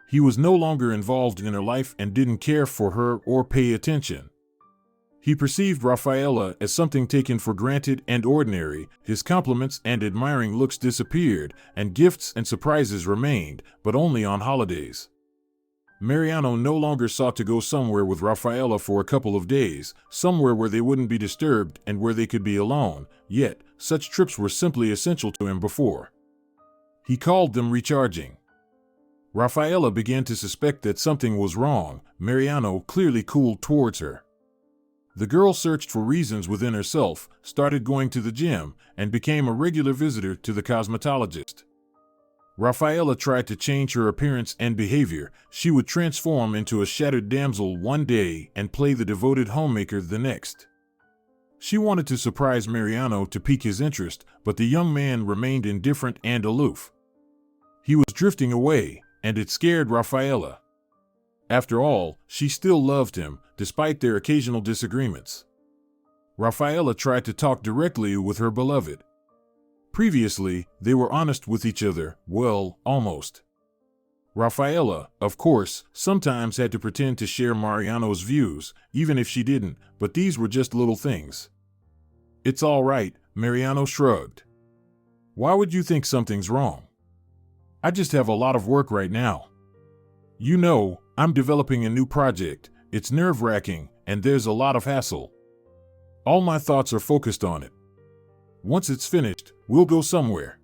He was no longer involved in her life and didn't care for her or pay attention. He perceived Rafaela as something taken for granted and ordinary. His compliments and admiring looks disappeared, and gifts and surprises remained, but only on holidays. Mariano no longer sought to go somewhere with Rafaela for a couple of days, somewhere where they wouldn't be disturbed and where they could be alone, yet such trips were simply essential to him before. He called them recharging. Rafaela began to suspect that something was wrong. Mariano clearly cooled towards her. The girl searched for reasons within herself, started going to the gym, and became a regular visitor to the cosmetologist. Rafaela tried to change her appearance and behavior. She would transform into a shattered damsel one day and play the devoted homemaker the next. She wanted to surprise Mariano to pique his interest, but the young man remained indifferent and aloof. He was drifting away, and it scared Rafaela. After all, she still loved him, despite their occasional disagreements. Rafaela tried to talk directly with her beloved. Previously, they were honest with each other, well, almost. Rafaela, of course, sometimes had to pretend to share Mariano's views, even if she didn't, but these were just little things. "It's all right," Mariano shrugged. "Why would you think something's wrong? I just have a lot of work right now. You know, I'm developing a new project, it's nerve-wracking, and there's a lot of hassle. All my thoughts are focused on it. Once it's finished, we'll go somewhere."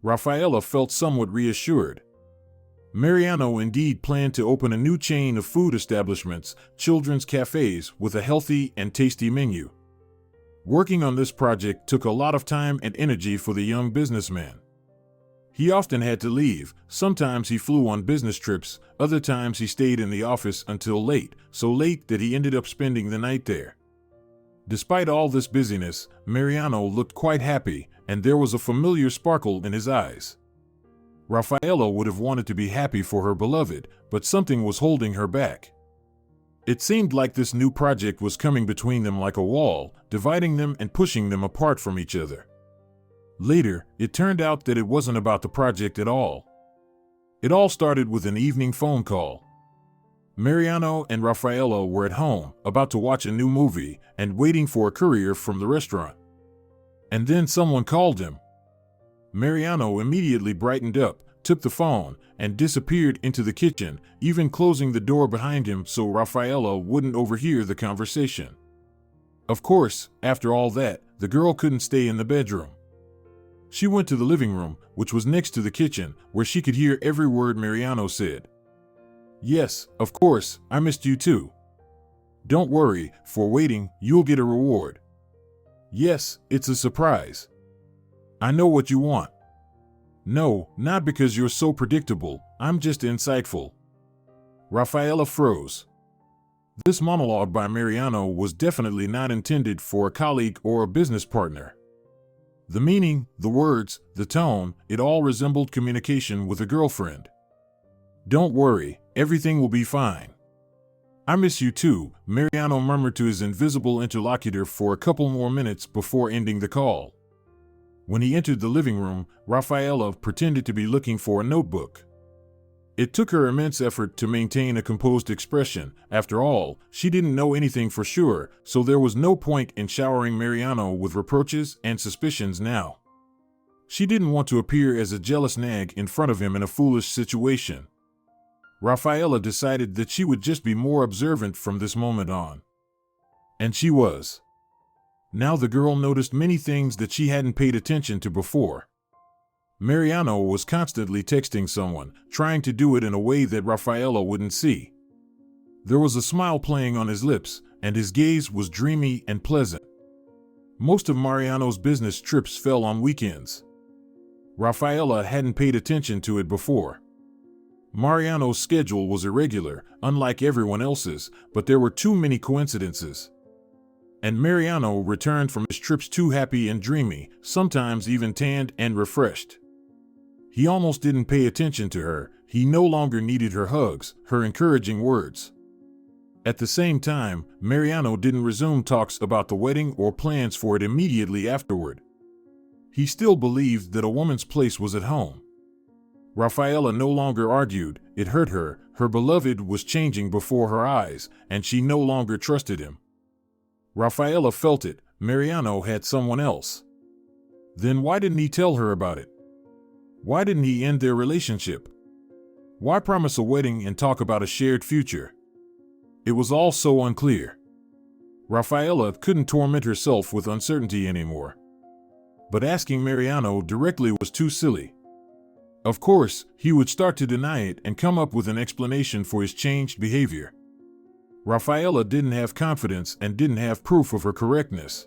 Rafaela felt somewhat reassured. Mariano indeed planned to open a new chain of food establishments, children's cafes, with a healthy and tasty menu. Working on this project took a lot of time and energy for the young businessman. He often had to leave, sometimes he flew on business trips, other times he stayed in the office until late, so late that he ended up spending the night there. Despite all this busyness, Mariano looked quite happy, and there was a familiar sparkle in his eyes. Rafaela would have wanted to be happy for her beloved, but something was holding her back. It seemed like this new project was coming between them like a wall, dividing them and pushing them apart from each other. Later, it turned out that it wasn't about the project at all. It all started with an evening phone call. Mariano and Rafaela were at home, about to watch a new movie, and waiting for a courier from the restaurant. And then someone called him. Mariano immediately brightened up, took the phone, and disappeared into the kitchen, even closing the door behind him so Rafaela wouldn't overhear the conversation. Of course, after all that, the girl couldn't stay in the bedroom. She went to the living room, which was next to the kitchen, where she could hear every word Mariano said. "Yes, of course, I missed you too. Don't worry, for waiting, you'll get a reward. Yes, it's a surprise. I know what you want. No, not because you're so predictable, I'm just insightful." Rafaela froze. This monologue by Mariano was definitely not intended for a colleague or a business partner. The meaning, the words, the tone, it all resembled communication with a girlfriend. "Don't worry, everything will be fine. I miss you too," Mariano murmured to his invisible interlocutor for a couple more minutes before ending the call. When he entered the living room, Rafaela pretended to be looking for a notebook. It took her immense effort to maintain a composed expression. After all, she didn't know anything for sure, so there was no point in showering Mariano with reproaches and suspicions now. She didn't want to appear as a jealous nag in front of him in a foolish situation. Rafaela decided that she would just be more observant from this moment on. And she was. Now the girl noticed many things that she hadn't paid attention to before. Mariano was constantly texting someone, trying to do it in a way that Rafaela wouldn't see. There was a smile playing on his lips, and his gaze was dreamy and pleasant. Most of Mariano's business trips fell on weekends. Rafaela hadn't paid attention to it before. Mariano's schedule was irregular, unlike everyone else's, but there were too many coincidences. And Mariano returned from his trips too happy and dreamy, sometimes even tanned and refreshed. He almost didn't pay attention to her. He no longer needed her hugs, her encouraging words. At the same time, Mariano didn't resume talks about the wedding or plans for it immediately afterward. He still believed that a woman's place was at home. Rafaela no longer argued. It hurt her. Her beloved was changing before her eyes, and she no longer trusted him. Rafaela felt it. Mariano had someone else. Then why didn't he tell her about it? Why didn't he end their relationship? Why promise a wedding and talk about a shared future? It was all so unclear. Rafaela couldn't torment herself with uncertainty anymore. But asking Mariano directly was too silly. Of course, he would start to deny it and come up with an explanation for his changed behavior. Rafaela didn't have confidence and didn't have proof of her correctness.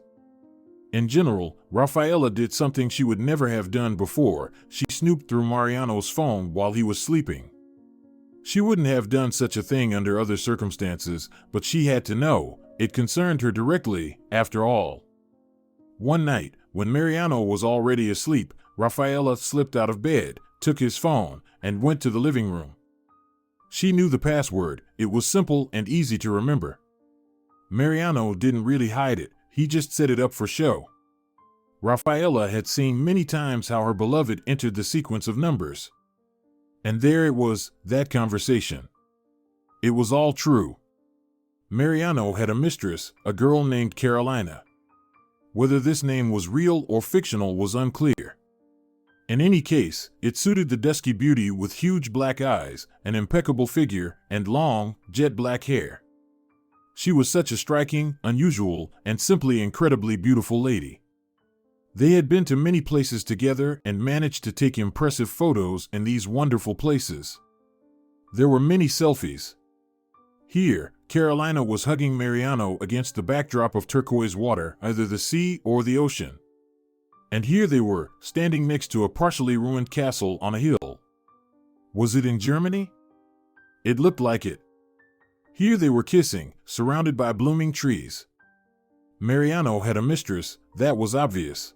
In general, Rafaela did something she would never have done before. She snooped through Mariano's phone while he was sleeping. She wouldn't have done such a thing under other circumstances, but she had to know. It concerned her directly, after all. One night, when Mariano was already asleep, Rafaela slipped out of bed, took his phone, and went to the living room. She knew the password. It was simple and easy to remember. Mariano didn't really hide it. He just set it up for show. Rafaela had seen many times how her beloved entered the sequence of numbers. And there it was, that conversation. It was all true. Mariano had a mistress, a girl named Carolina. Whether this name was real or fictional was unclear. In any case, it suited the dusky beauty with huge black eyes, an impeccable figure, and long, jet black hair. She was such a striking, unusual, and simply incredibly beautiful lady. They had been to many places together and managed to take impressive photos in these wonderful places. There were many selfies. Here, Carolina was hugging Mariano against the backdrop of turquoise water, either the sea or the ocean. And here they were, standing next to a partially ruined castle on a hill. Was it in Germany? It looked like it. Here they were kissing, surrounded by blooming trees. Mariano had a mistress, that was obvious.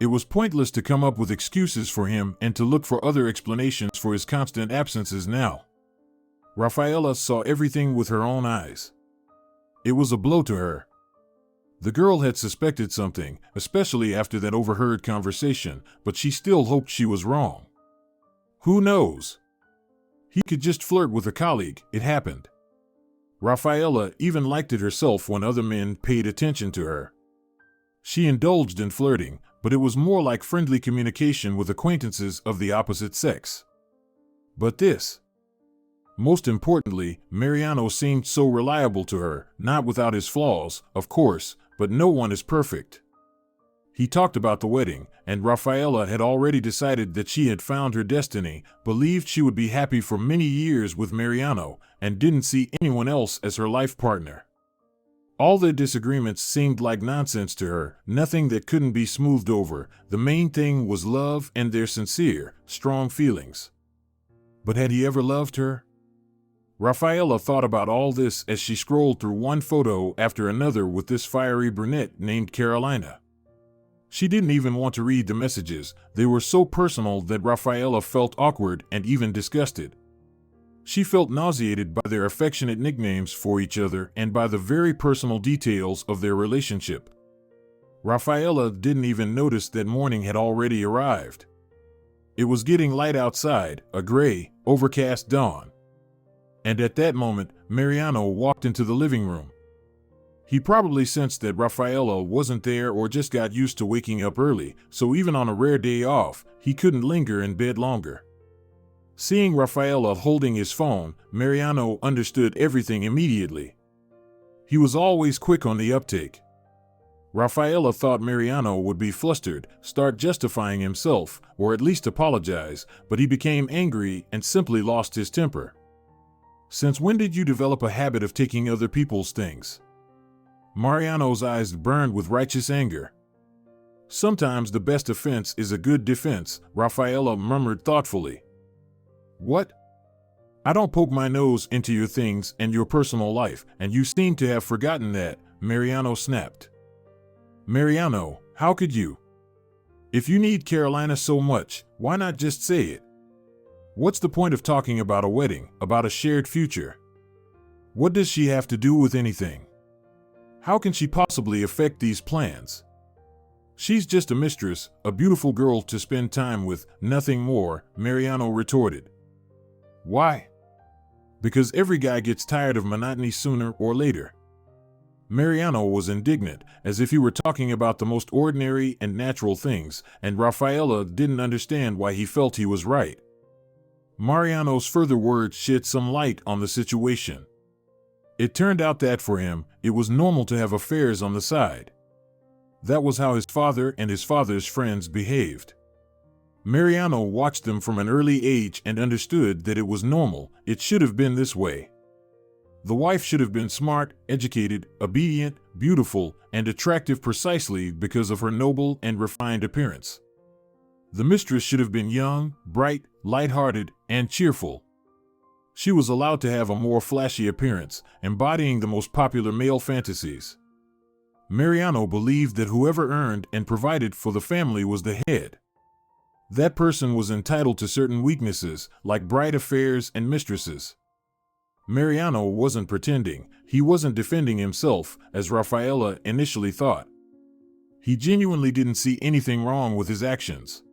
It was pointless to come up with excuses for him and to look for other explanations for his constant absences now. Rafaela saw everything with her own eyes. It was a blow to her. The girl had suspected something, especially after that overheard conversation, but she still hoped she was wrong. Who knows? He could just flirt with a colleague, it happened. Rafaela even liked it herself when other men paid attention to her. She indulged in flirting, but it was more like friendly communication with acquaintances of the opposite sex. But this. Most importantly, Mariano seemed so reliable to her, not without his flaws, of course, but no one is perfect. He talked about the wedding, and Rafaela had already decided that she had found her destiny, believed she would be happy for many years with Mariano, and didn't see anyone else as her life partner. All their disagreements seemed like nonsense to her, nothing that couldn't be smoothed over. The main thing was love and their sincere, strong feelings. But had he ever loved her? Rafaela thought about all this as she scrolled through one photo after another with this fiery brunette named Carolina. She didn't even want to read the messages. They were so personal that Rafaela felt awkward and even disgusted. She felt nauseated by their affectionate nicknames for each other and by the very personal details of their relationship. Rafaela didn't even notice that morning had already arrived. It was getting light outside, a gray, overcast dawn. And at that moment, Mariano walked into the living room. He probably sensed that Rafaela wasn't there or just got used to waking up early, so even on a rare day off, he couldn't linger in bed longer. Seeing Rafaela holding his phone, Mariano understood everything immediately. He was always quick on the uptake. Rafaela thought Mariano would be flustered, start justifying himself, or at least apologize, but he became angry and simply lost his temper. Since when did you develop a habit of taking other people's things? Mariano's eyes burned with righteous anger. Sometimes the best offense is a good defense, Rafaela murmured thoughtfully. What? I don't poke my nose into your things and your personal life, and you seem to have forgotten that, Mariano snapped. Mariano, how could you? If you need Carolina so much, why not just say it? What's the point of talking about a wedding, about a shared future? What does she have to do with anything? How can she possibly affect these plans? She's just a mistress, a beautiful girl to spend time with, nothing more, Mariano retorted. Why? Because every guy gets tired of monotony sooner or later. Mariano was indignant, as if he were talking about the most ordinary and natural things, and Rafaela didn't understand why he felt he was right. Mariano's further words shed some light on the situation. It turned out that for him, it was normal to have affairs on the side. That was how his father and his father's friends behaved. Mariano watched them from an early age and understood that it was normal, it should have been this way. The wife should have been smart, educated, obedient, beautiful, and attractive precisely because of her noble and refined appearance. The mistress should have been young, bright, light-hearted, and cheerful. She was allowed to have a more flashy appearance, embodying the most popular male fantasies. Mariano believed that whoever earned and provided for the family was the head. That person was entitled to certain weaknesses, like bright affairs and mistresses. Mariano wasn't pretending. He wasn't defending himself, as Rafaela initially thought. He genuinely didn't see anything wrong with his actions.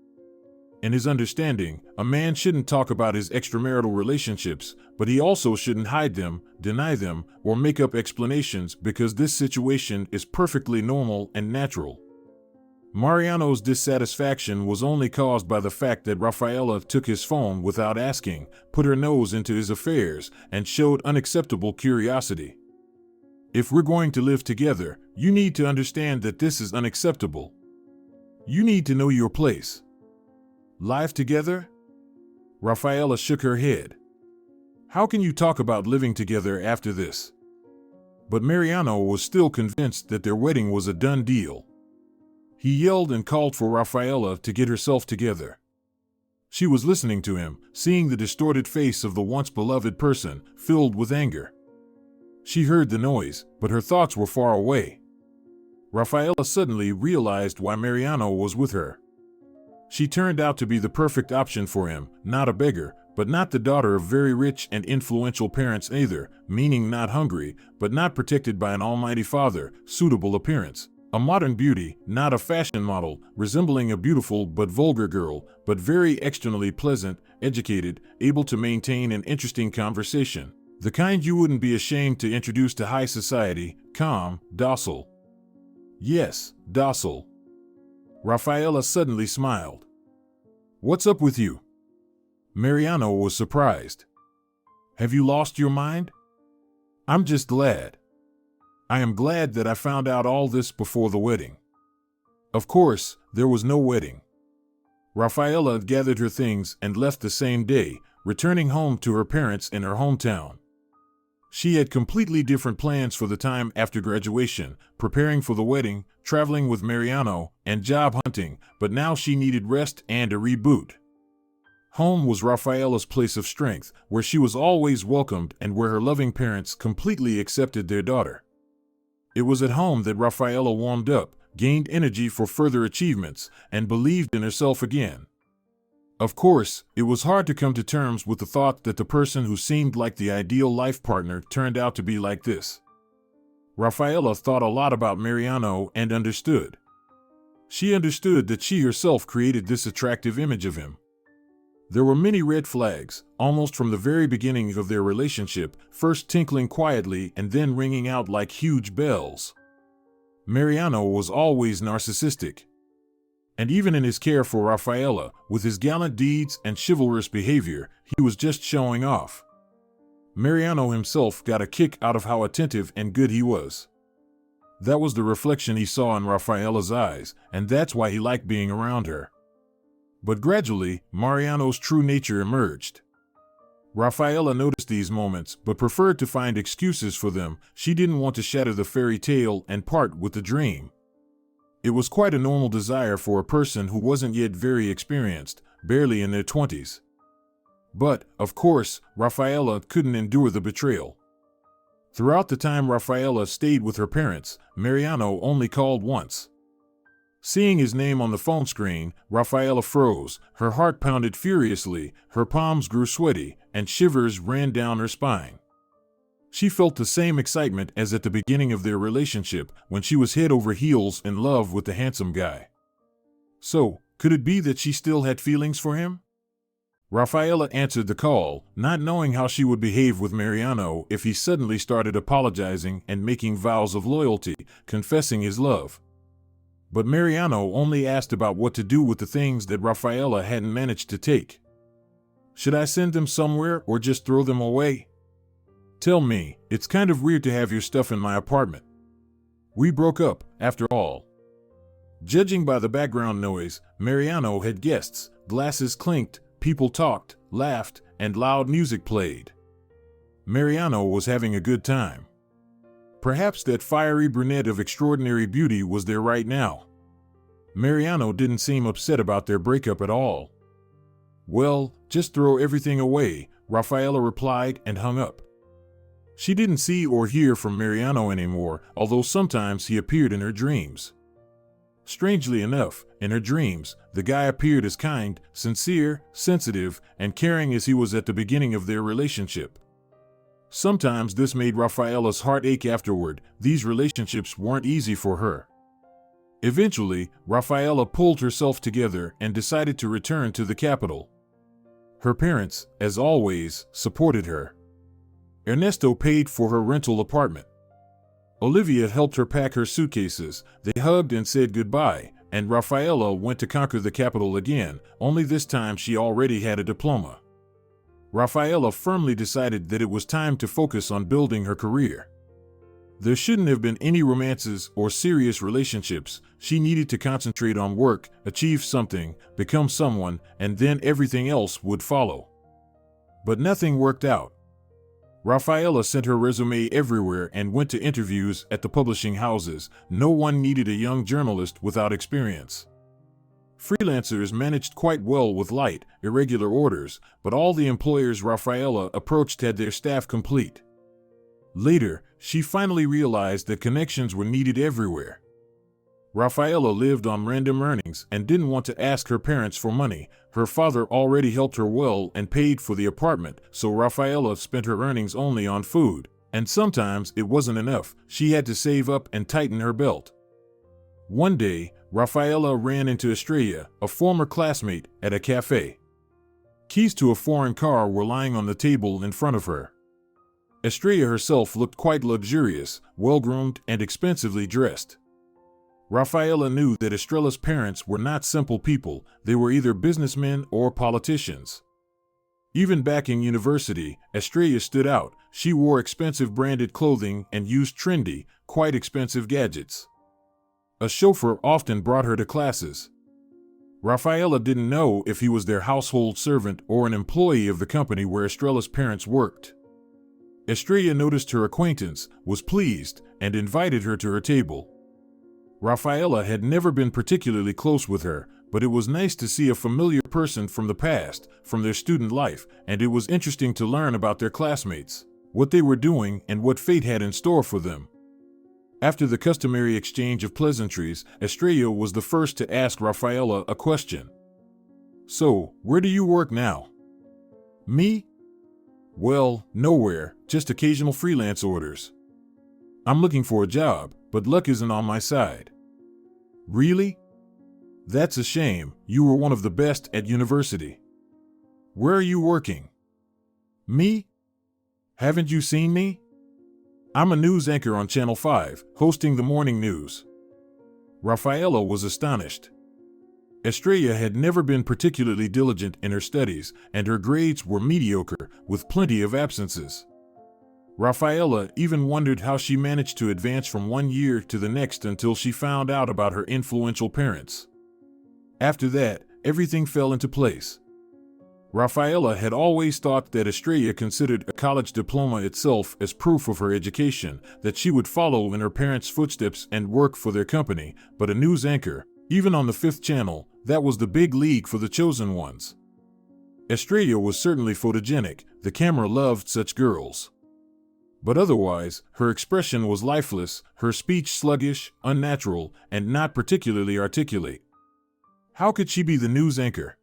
In his understanding, a man shouldn't talk about his extramarital relationships, but he also shouldn't hide them, deny them, or make up explanations because this situation is perfectly normal and natural. Mariano's dissatisfaction was only caused by the fact that Rafaela took his phone without asking, put her nose into his affairs, and showed unacceptable curiosity. If we're going to live together, you need to understand that this is unacceptable. You need to know your place. Live together? Rafaela shook her head. How can you talk about living together after this? But Mariano was still convinced that their wedding was a done deal. He yelled and called for Rafaela to get herself together. She was listening to him, seeing the distorted face of the once beloved person, filled with anger. She heard the noise, but her thoughts were far away. Rafaela suddenly realized why Mariano was with her. She turned out to be the perfect option for him, not a beggar, but not the daughter of very rich and influential parents either, meaning not hungry, but not protected by an almighty father, suitable appearance. A modern beauty, not a fashion model, resembling a beautiful but vulgar girl, but very externally pleasant, educated, able to maintain an interesting conversation. The kind you wouldn't be ashamed to introduce to high society, calm, docile. Yes, docile. Rafaela suddenly smiled. What's up with you? Mariano was surprised. Have you lost your mind? I'm just glad. I am glad that I found out all this before the wedding. Of course, there was no wedding. Rafaela gathered her things and left the same day, returning home to her parents in her hometown. She had completely different plans for the time after graduation, preparing for the wedding, traveling with Mariano, and job hunting, but now she needed rest and a reboot. Home was Rafaela's place of strength, where she was always welcomed and where her loving parents completely accepted their daughter. It was at home that Rafaela warmed up, gained energy for further achievements, and believed in herself again. Of course, it was hard to come to terms with the thought that the person who seemed like the ideal life partner turned out to be like this. Rafaela thought a lot about Mariano and understood. She understood that she herself created this attractive image of him. There were many red flags, almost from the very beginning of their relationship, first tinkling quietly and then ringing out like huge bells. Mariano was always narcissistic. And even in his care for Rafaela, with his gallant deeds and chivalrous behavior, he was just showing off. Mariano himself got a kick out of how attentive and good he was. That was the reflection he saw in Rafaela's eyes, and that's why he liked being around her. But gradually, Mariano's true nature emerged. Rafaela noticed these moments, but preferred to find excuses for them. She didn't want to shatter the fairy tale and part with the dream. It was quite a normal desire for a person who wasn't yet very experienced, barely in their 20s. But, of course, Rafaela couldn't endure the betrayal. Throughout the time Rafaela stayed with her parents, Mariano only called once. Seeing his name on the phone screen, Rafaela froze, her heart pounded furiously, her palms grew sweaty, and shivers ran down her spine. She felt the same excitement as at the beginning of their relationship, when she was head over heels in love with the handsome guy. So, could it be that she still had feelings for him? Rafaela answered the call, not knowing how she would behave with Mariano if he suddenly started apologizing and making vows of loyalty, confessing his love. But Mariano only asked about what to do with the things that Rafaela hadn't managed to take. Should I send them somewhere or just throw them away? Tell me, it's kind of weird to have your stuff in my apartment. We broke up, after all. Judging by the background noise, Mariano had guests, glasses clinked, people talked, laughed, and loud music played. Mariano was having a good time. Perhaps that fiery brunette of extraordinary beauty was there right now. Mariano didn't seem upset about their breakup at all. Well, just throw everything away, Rafaela replied and hung up. She didn't see or hear from Mariano anymore, although sometimes he appeared in her dreams. Strangely enough, in her dreams, the guy appeared as kind, sincere, sensitive, and caring as he was at the beginning of their relationship. Sometimes this made Rafaela's heart ache afterward. These relationships weren't easy for her. Eventually, Rafaela pulled herself together and decided to return to the capital. Her parents, as always, supported her. Ernesto paid for her rental apartment. Olivia helped her pack her suitcases. They hugged and said goodbye, and Rafaela went to conquer the capital again, only this time she already had a diploma. Rafaela firmly decided that it was time to focus on building her career. There shouldn't have been any romances or serious relationships. She needed to concentrate on work, achieve something, become someone, and then everything else would follow. But nothing worked out. Rafaela sent her resume everywhere and went to interviews at the publishing houses. No one needed a young journalist without experience. Freelancers managed quite well with light, irregular orders, but all the employers Rafaela approached had their staff complete. Later, she finally realized that connections were needed everywhere. Rafaela lived on random earnings and didn't want to ask her parents for money. Her father already helped her well and paid for the apartment, so Rafaela spent her earnings only on food. And sometimes it wasn't enough. She had to save up and tighten her belt. One day, Rafaela ran into Estrella, a former classmate, at a cafe. Keys to a foreign car were lying on the table in front of her. Estrella herself looked quite luxurious, well-groomed, and expensively dressed. Rafaela knew that Estrella's parents were not simple people. They were either businessmen or politicians. Even back in university, Estrella stood out. She wore expensive branded clothing and used trendy, quite expensive gadgets. A chauffeur often brought her to classes. Rafaela didn't know if he was their household servant or an employee of the company where Estrella's parents worked. Estrella noticed her acquaintance, was pleased, and invited her to her table. Rafaela had never been particularly close with her, but it was nice to see a familiar person from the past, from their student life, and it was interesting to learn about their classmates, what they were doing, and what fate had in store for them. After the customary exchange of pleasantries, Estrella was the first to ask Rafaela a question. "So, where do you work now?" "Me? Well, nowhere, just occasional freelance orders. I'm looking for a job, but luck isn't on my side." "Really? That's a shame. You were one of the best at university. Where are you working?" "Me? Haven't you seen me? I'm a news anchor on Channel 5, hosting the morning news." Rafaela was astonished. Estrella had never been particularly diligent in her studies, and her grades were mediocre, with plenty of absences. Rafaela even wondered how she managed to advance from one year to the next until she found out about her influential parents. After that, everything fell into place. Rafaela had always thought that Estrella considered a college diploma itself as proof of her education, that she would follow in her parents' footsteps and work for their company, but a news anchor, even on the Fifth Channel, that was the big league for the chosen ones. Estrella was certainly photogenic. The camera loved such girls. But otherwise, her expression was lifeless, her speech sluggish, unnatural, and not particularly articulate. How could she be the news anchor?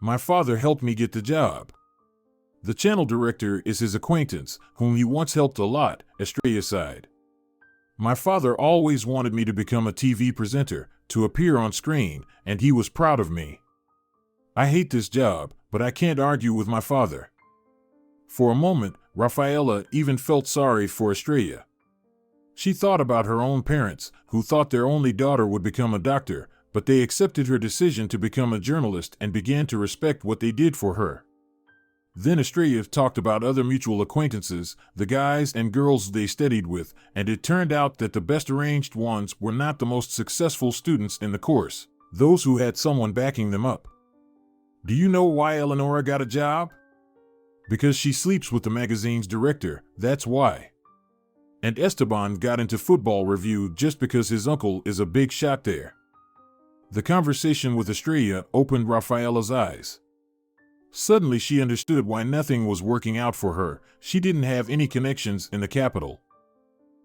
"My father helped me get the job. The channel director is his acquaintance, whom he once helped a lot," Estrella sighed. "My father always wanted me to become a TV presenter, to appear on screen, and he was proud of me. I hate this job, but I can't argue with my father." For a moment, Rafaela even felt sorry for Estrella. She thought about her own parents, who thought their only daughter would become a doctor, but they accepted her decision to become a journalist and began to respect what they did for her. Then Estrella talked about other mutual acquaintances, the guys and girls they studied with, and it turned out that the best arranged ones were not the most successful students in the course, those who had someone backing them up. "Do you know why Eleonora got a job? Because she sleeps with the magazine's director, that's why. And Esteban got into football review just because his uncle is a big shot there." The conversation with Estrella opened Rafaela's eyes. Suddenly she understood why nothing was working out for her. She didn't have any connections in the capital.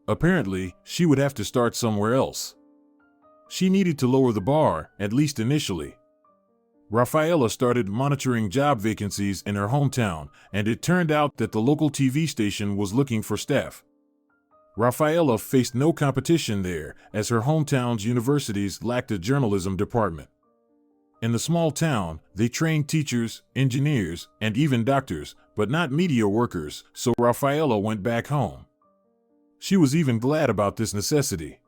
Apparently, she would have to start somewhere else. She needed to lower the bar, at least initially. Rafaela started monitoring job vacancies in her hometown, and it turned out that the local TV station was looking for staff. Rafaela faced no competition there, as her hometown's universities lacked a journalism department. In the small town, they trained teachers, engineers, and even doctors, but not media workers, so Rafaela went back home. She was even glad about this necessity.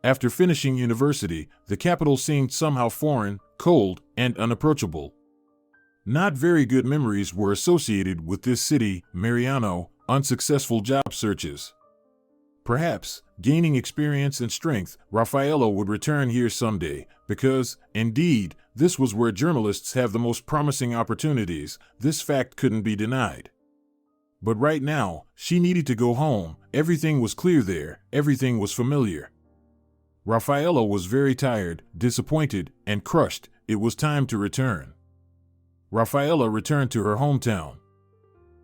After finishing university, the capital seemed somehow foreign, cold, and unapproachable. Not very good memories were associated with this city. Mariano, unsuccessful job searches. Perhaps, gaining experience and strength, Rafaela would return here someday, because, indeed, this was where journalists have the most promising opportunities. This fact couldn't be denied. But right now, she needed to go home. Everything was clear there, everything was familiar. Rafaela was very tired, disappointed, and crushed. It was time to return. Rafaela returned to her hometown.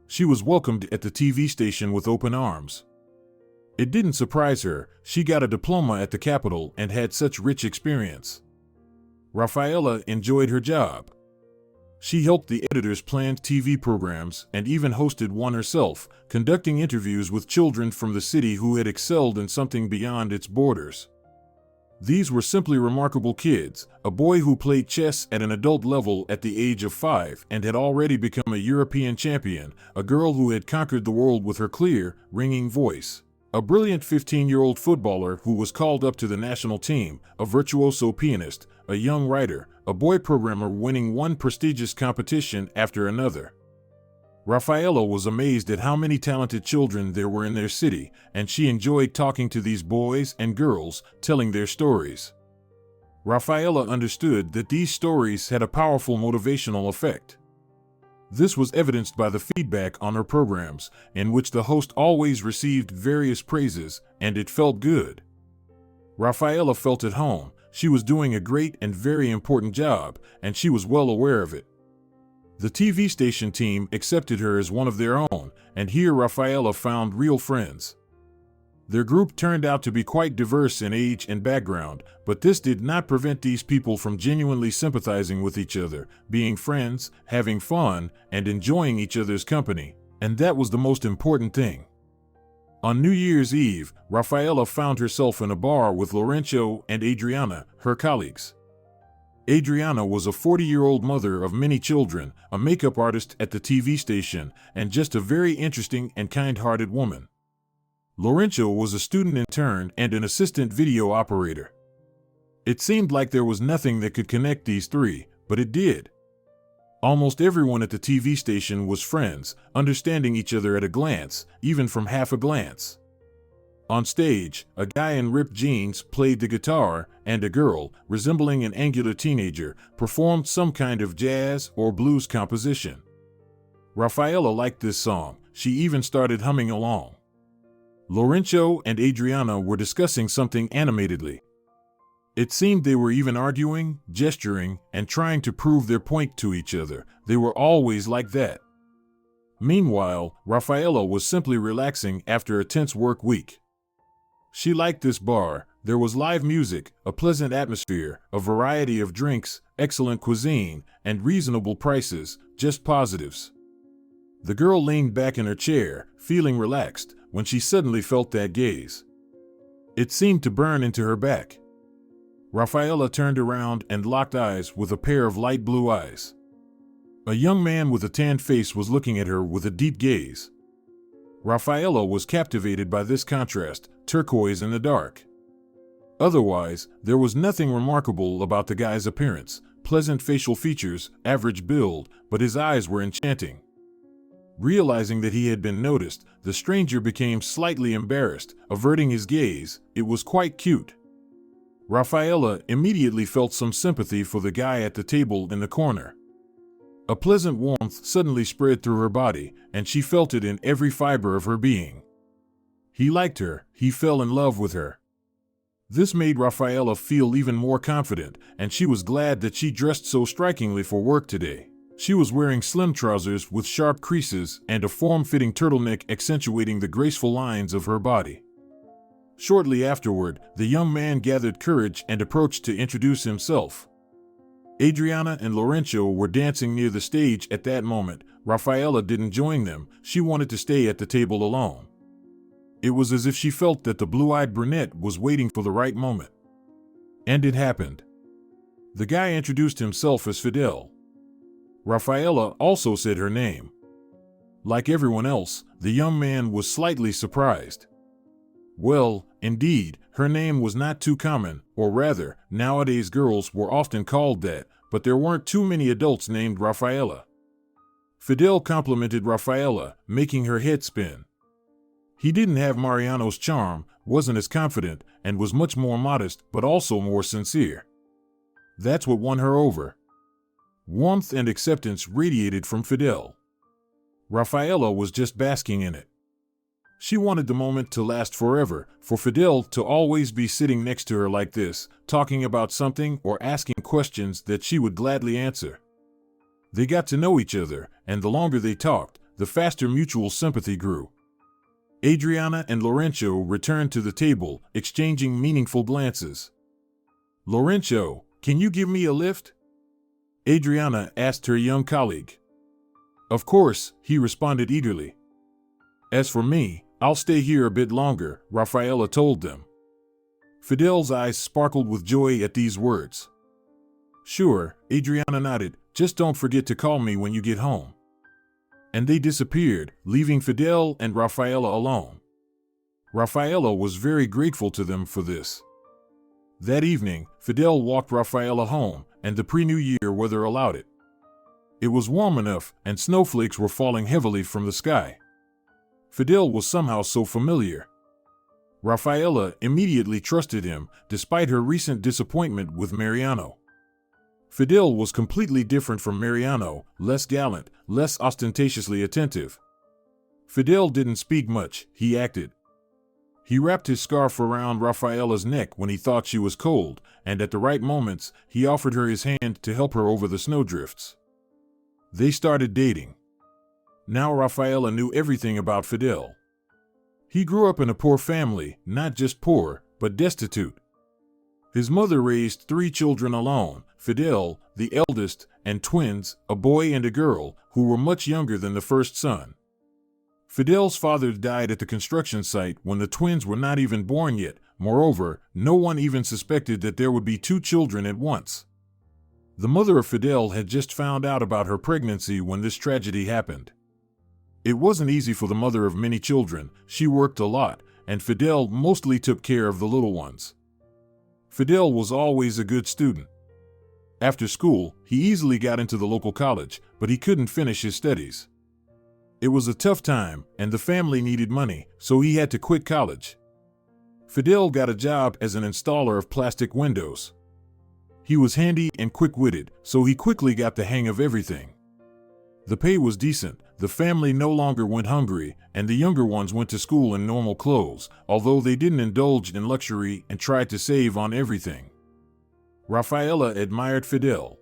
She was welcomed at the TV station with open arms. It didn't surprise her. She got a diploma at the capital and had such rich experience. Rafaela enjoyed her job. She helped the editors plan TV programs and even hosted one herself, conducting interviews with children from the city who had excelled in something beyond its borders. These were simply remarkable kids, a boy who played chess at an adult level at the age of 5 and had already become a European champion, a girl who had conquered the world with her clear, ringing voice, a brilliant 15-year-old footballer who was called up to the national team, a virtuoso pianist, a young writer, a boy programmer winning one prestigious competition after another. Rafaela was amazed at how many talented children there were in their city, and she enjoyed talking to these boys and girls, telling their stories. Rafaela understood that these stories had a powerful motivational effect. This was evidenced by the feedback on her programs, in which the host always received various praises, and it felt good. Rafaela felt at home. She was doing a great and very important job, and she was well aware of it. The TV station team accepted her as one of their own, and here Rafaela found real friends. Their group turned out to be quite diverse in age and background, but this did not prevent these people from genuinely sympathizing with each other, being friends, having fun, and enjoying each other's company, and that was the most important thing. On New Year's Eve, Rafaela found herself in a bar with Laurencio and Adriana, her colleagues. Adriana was a 40-year-old mother of many children, a makeup artist at the TV station, and just a very interesting and kind-hearted woman. Laurencio was a student intern and an assistant video operator. It seemed like there was nothing that could connect these three, but it did. Almost everyone at the TV station was friends, understanding each other at a glance, even from half a glance. On stage, a guy in ripped jeans played the guitar, and a girl, resembling an angular teenager, performed some kind of jazz or blues composition. Rafaela liked this song. She even started humming along. Laurencio and Adriana were discussing something animatedly. It seemed they were even arguing, gesturing, and trying to prove their point to each other. They were always like that. Meanwhile, Rafaela was simply relaxing after a tense work week. She liked this bar. There was live music, a pleasant atmosphere, a variety of drinks, excellent cuisine, and reasonable prices, just positives. The girl leaned back in her chair, feeling relaxed, when she suddenly felt that gaze. It seemed to burn into her back. Rafaela turned around and locked eyes with a pair of light blue eyes. A young man with a tanned face was looking at her with a deep gaze. Rafaela was captivated by this contrast, turquoise in the dark. Otherwise, there was nothing remarkable about the guy's appearance, pleasant facial features, average build, but his eyes were enchanting. Realizing that he had been noticed, the stranger became slightly embarrassed, averting his gaze. It was quite cute. Rafaela immediately felt some sympathy for the guy at the table in the corner. A pleasant warmth suddenly spread through her body, and she felt it in every fiber of her being. He liked her, he fell in love with her. This made Rafaela feel even more confident, and she was glad that she dressed so strikingly for work today. She was wearing slim trousers with sharp creases and a form-fitting turtleneck accentuating the graceful lines of her body. Shortly afterward, the young man gathered courage and approached to introduce himself. Adriana and Laurencio were dancing near the stage at that moment. Rafaela didn't join them. She wanted to stay at the table alone. It was as if she felt that the blue-eyed brunette was waiting for the right moment. And it happened. The guy introduced himself as Fidel. Rafaela also said her name. Like everyone else, the young man was slightly surprised. Well, indeed, her name was not too common, or rather, nowadays girls were often called that, but there weren't too many adults named Rafaela. Fidel complimented Rafaela, making her head spin. He didn't have Mariano's charm, wasn't as confident, and was much more modest, but also more sincere. That's what won her over. Warmth and acceptance radiated from Fidel. Rafaela was just basking in it. She wanted the moment to last forever, for Fidel to always be sitting next to her like this, talking about something or asking questions that she would gladly answer. They got to know each other, and the longer they talked, the faster mutual sympathy grew. Adriana and Laurencio returned to the table, exchanging meaningful glances. "Laurencio, can you give me a lift?" Adriana asked her young colleague. "Of course," he responded eagerly. "As for me, I'll stay here a bit longer," Rafaela told them. Fidel's eyes sparkled with joy at these words. "Sure," Adriana nodded, "just don't forget to call me when you get home." And they disappeared, leaving Fidel and Rafaela alone. Rafaela was very grateful to them for this. That evening, Fidel walked Rafaela home, and the pre-New Year weather allowed it. It was warm enough, and snowflakes were falling heavily from the sky. Fidel was somehow so familiar. Rafaela immediately trusted him, despite her recent disappointment with Mariano. Fidel was completely different from Mariano, less gallant, less ostentatiously attentive. Fidel didn't speak much, he acted. He wrapped his scarf around Rafaela's neck when he thought she was cold, and at the right moments, he offered her his hand to help her over the snowdrifts. They started dating. Now Rafaela knew everything about Fidel. He grew up in a poor family, not just poor, but destitute. His mother raised 3 children alone, Fidel, the eldest, and twins, a boy and a girl, who were much younger than the first son. Fidel's father died at the construction site when the twins were not even born yet. Moreover, no one even suspected that there would be 2 children at once. The mother of Fidel had just found out about her pregnancy when this tragedy happened. It wasn't easy for the mother of many children. She worked a lot, and Fidel mostly took care of the little ones. Fidel was always a good student. After school, he easily got into the local college, but he couldn't finish his studies. It was a tough time, and the family needed money, so he had to quit college. Fidel got a job as an installer of plastic windows. He was handy and quick-witted, so he quickly got the hang of everything. The pay was decent, the family no longer went hungry, and the younger ones went to school in normal clothes, although they didn't indulge in luxury and tried to save on everything. Rafaela admired Fidel.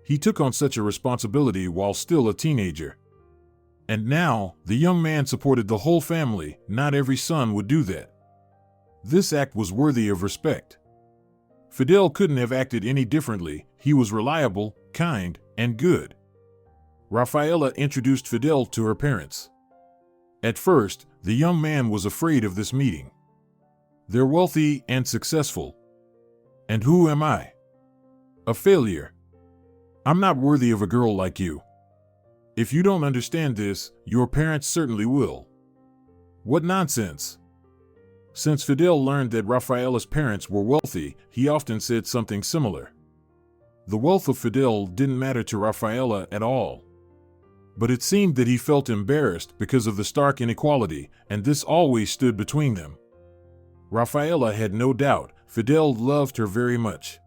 He took on such a responsibility while still a teenager. And now, the young man supported the whole family. Not every son would do that. This act was worthy of respect. Fidel couldn't have acted any differently. He was reliable, kind, and good. Rafaela introduced Fidel to her parents. At first, the young man was afraid of this meeting. They're wealthy and successful. And who am I? A failure. I'm not worthy of a girl like you. If you don't understand this, your parents certainly will. What nonsense. Since Fidel learned that Rafaela's parents were wealthy, he often said something similar. The wealth of Fidel didn't matter to Rafaela at all. But it seemed that he felt embarrassed because of the stark inequality, and this always stood between them. Rafaela had no doubt Fidel loved her very much.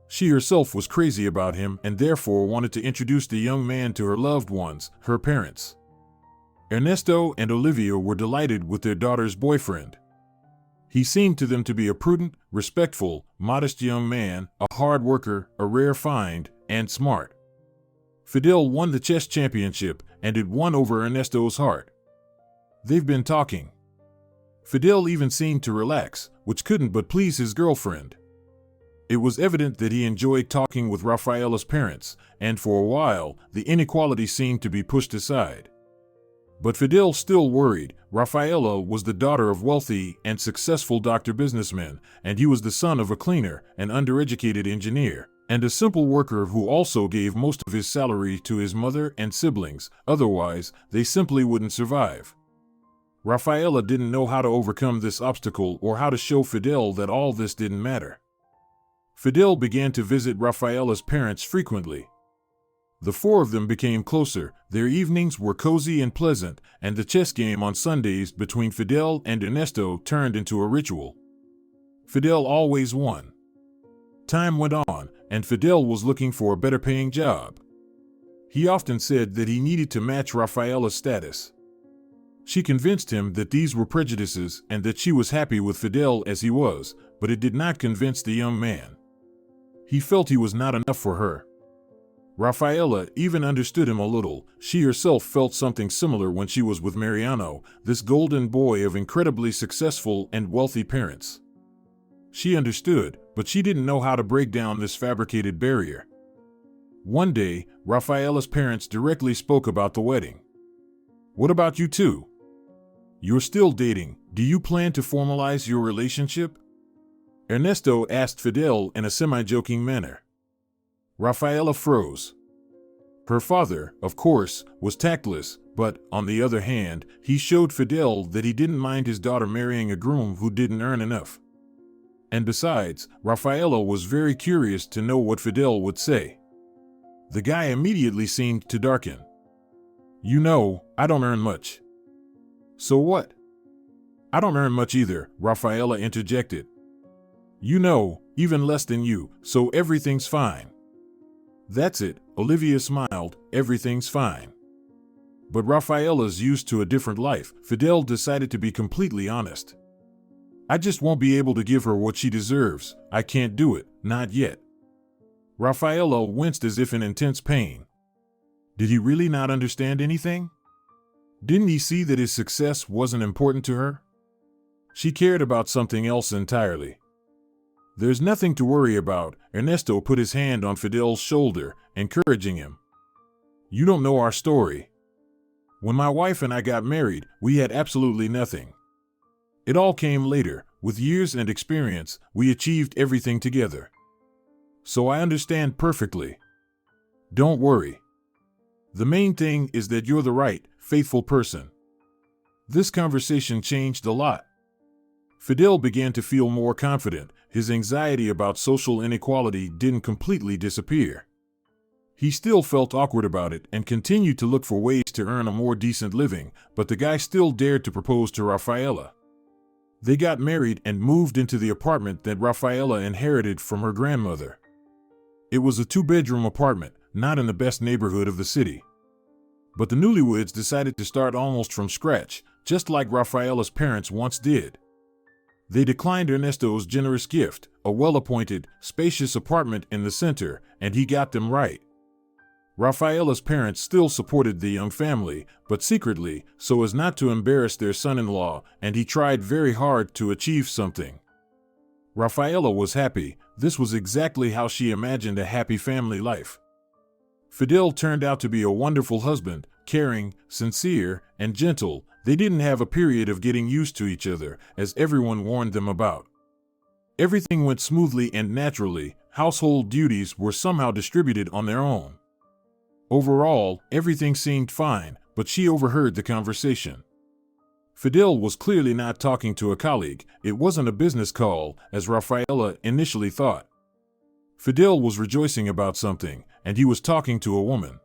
She herself was crazy about him and therefore wanted to introduce the young man to her loved ones, her parents. Ernesto and Olivia were delighted with their daughter's boyfriend. He seemed to them to be a prudent, respectful, modest young man, a hard worker, a rare find, and smart. Fidel won the chess championship, and it won over Ernesto's heart. They've been talking. Fidel even seemed to relax, which couldn't but please his girlfriend. It was evident that he enjoyed talking with Rafaela's parents, and for a while, the inequality seemed to be pushed aside. But Fidel still worried. Rafaela was the daughter of wealthy and successful doctor businessmen, and he was the son of a cleaner, an undereducated engineer, and a simple worker who also gave most of his salary to his mother and siblings. Otherwise, they simply wouldn't survive. Rafaela didn't know how to overcome this obstacle or how to show Fidel that all this didn't matter. Fidel began to visit Rafaela's parents frequently. The four of them became closer. Their evenings were cozy and pleasant, and the chess game on Sundays between Fidel and Ernesto turned into a ritual. Fidel always won. Time went on, and Fidel was looking for a better-paying job. He often said that he needed to match Rafaela's status. She convinced him that these were prejudices and that she was happy with Fidel as he was, but it did not convince the young man. He felt he was not enough for her. Rafaela even understood him a little. She herself felt something similar when she was with Mariano, this golden boy of incredibly successful and wealthy parents. She understood, but she didn't know how to break down this fabricated barrier. One day, Rafaela's parents directly spoke about the wedding. "What about you two? You're still dating. Do you plan to formalize your relationship?" Ernesto asked Fidel in a semi-joking manner. Rafaela froze. Her father, of course, was tactless, but, on the other hand, he showed Fidel that he didn't mind his daughter marrying a groom who didn't earn enough. And besides, Rafaela was very curious to know what Fidel would say. The guy immediately seemed to darken. "You know, I don't earn much." "So what?" "I don't earn much either," Rafaela interjected. "You know, even less than you, so everything's fine." "That's it," Olivia smiled, "everything's fine." But Rafaela's used to a different life. Fidel decided to be completely honest. "I just won't be able to give her what she deserves. I can't do it, not yet." Rafaela winced as if in intense pain. Did he really not understand anything? Didn't he see that his success wasn't important to her? She cared about something else entirely. "There's nothing to worry about," Ernesto put his hand on Fidel's shoulder, encouraging him. "You don't know our story. When my wife and I got married, we had absolutely nothing. It all came later. With years and experience, we achieved everything together. So I understand perfectly. Don't worry. The main thing is that you're the right, faithful person." This conversation changed a lot. Fidel began to feel more confident. His anxiety about social inequality didn't completely disappear. He still felt awkward about it and continued to look for ways to earn a more decent living, but the guy still dared to propose to Rafaela. They got married and moved into the apartment that Rafaela inherited from her grandmother. It was a 2-bedroom apartment, not in the best neighborhood of the city. But the newlyweds decided to start almost from scratch, just like Rafaela's parents once did. They declined Ernesto's generous gift, a well-appointed, spacious apartment in the center, and he got them right. Rafaela's parents still supported the young family, but secretly, so as not to embarrass their son-in-law, and he tried very hard to achieve something. Rafaela was happy. This was exactly how she imagined a happy family life. Fidel turned out to be a wonderful husband, caring, sincere, and gentle. They didn't have a period of getting used to each other, as everyone warned them about. Everything went smoothly and naturally. Household duties were somehow distributed on their own. Overall, everything seemed fine, but she overheard the conversation. Fidel was clearly not talking to a colleague. It wasn't a business call, as Rafaela initially thought. Fidel was rejoicing about something, and he was talking to a woman.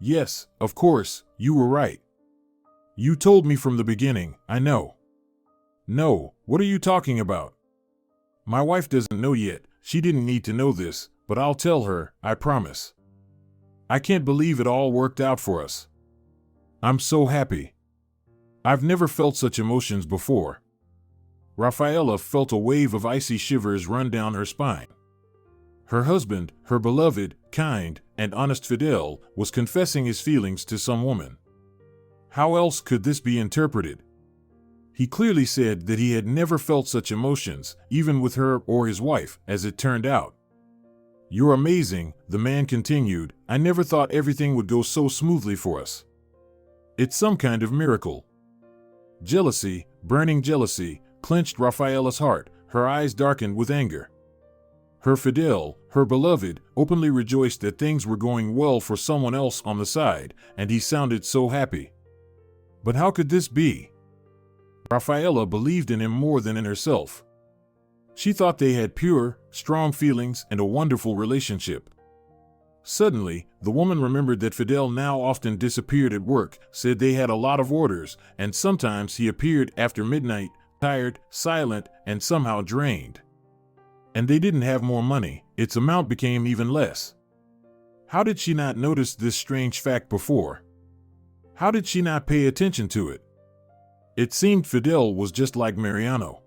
"Yes, of course, you were right. You told me from the beginning, I know." "No, what are you talking about?" "My wife doesn't know yet. She didn't need to know this, but I'll tell her, I promise. I can't believe it all worked out for us. I'm so happy. I've never felt such emotions before." Rafaela felt a wave of icy shivers run down her spine. Her husband, her beloved, kind, and honest Fidel, was confessing his feelings to some woman. How else could this be interpreted? He clearly said that he had never felt such emotions, even with her or his wife, as it turned out. "You're amazing," the man continued. "I never thought everything would go so smoothly for us. It's some kind of miracle." Jealousy, burning jealousy, clenched Rafaela's heart. Her eyes darkened with anger. Her Fidel, her beloved, openly rejoiced that things were going well for someone else on the side, and he sounded so happy. But how could this be? Rafaela believed in him more than in herself. She thought they had pure, strong feelings and a wonderful relationship. Suddenly, the woman remembered that Fidel now often disappeared at work, said they had a lot of orders, and sometimes he appeared after midnight, tired, silent, and somehow drained. And they didn't have more money. Its amount became even less. How did she not notice this strange fact before? How did she not pay attention to it? It seemed Fidel was just like Mariano.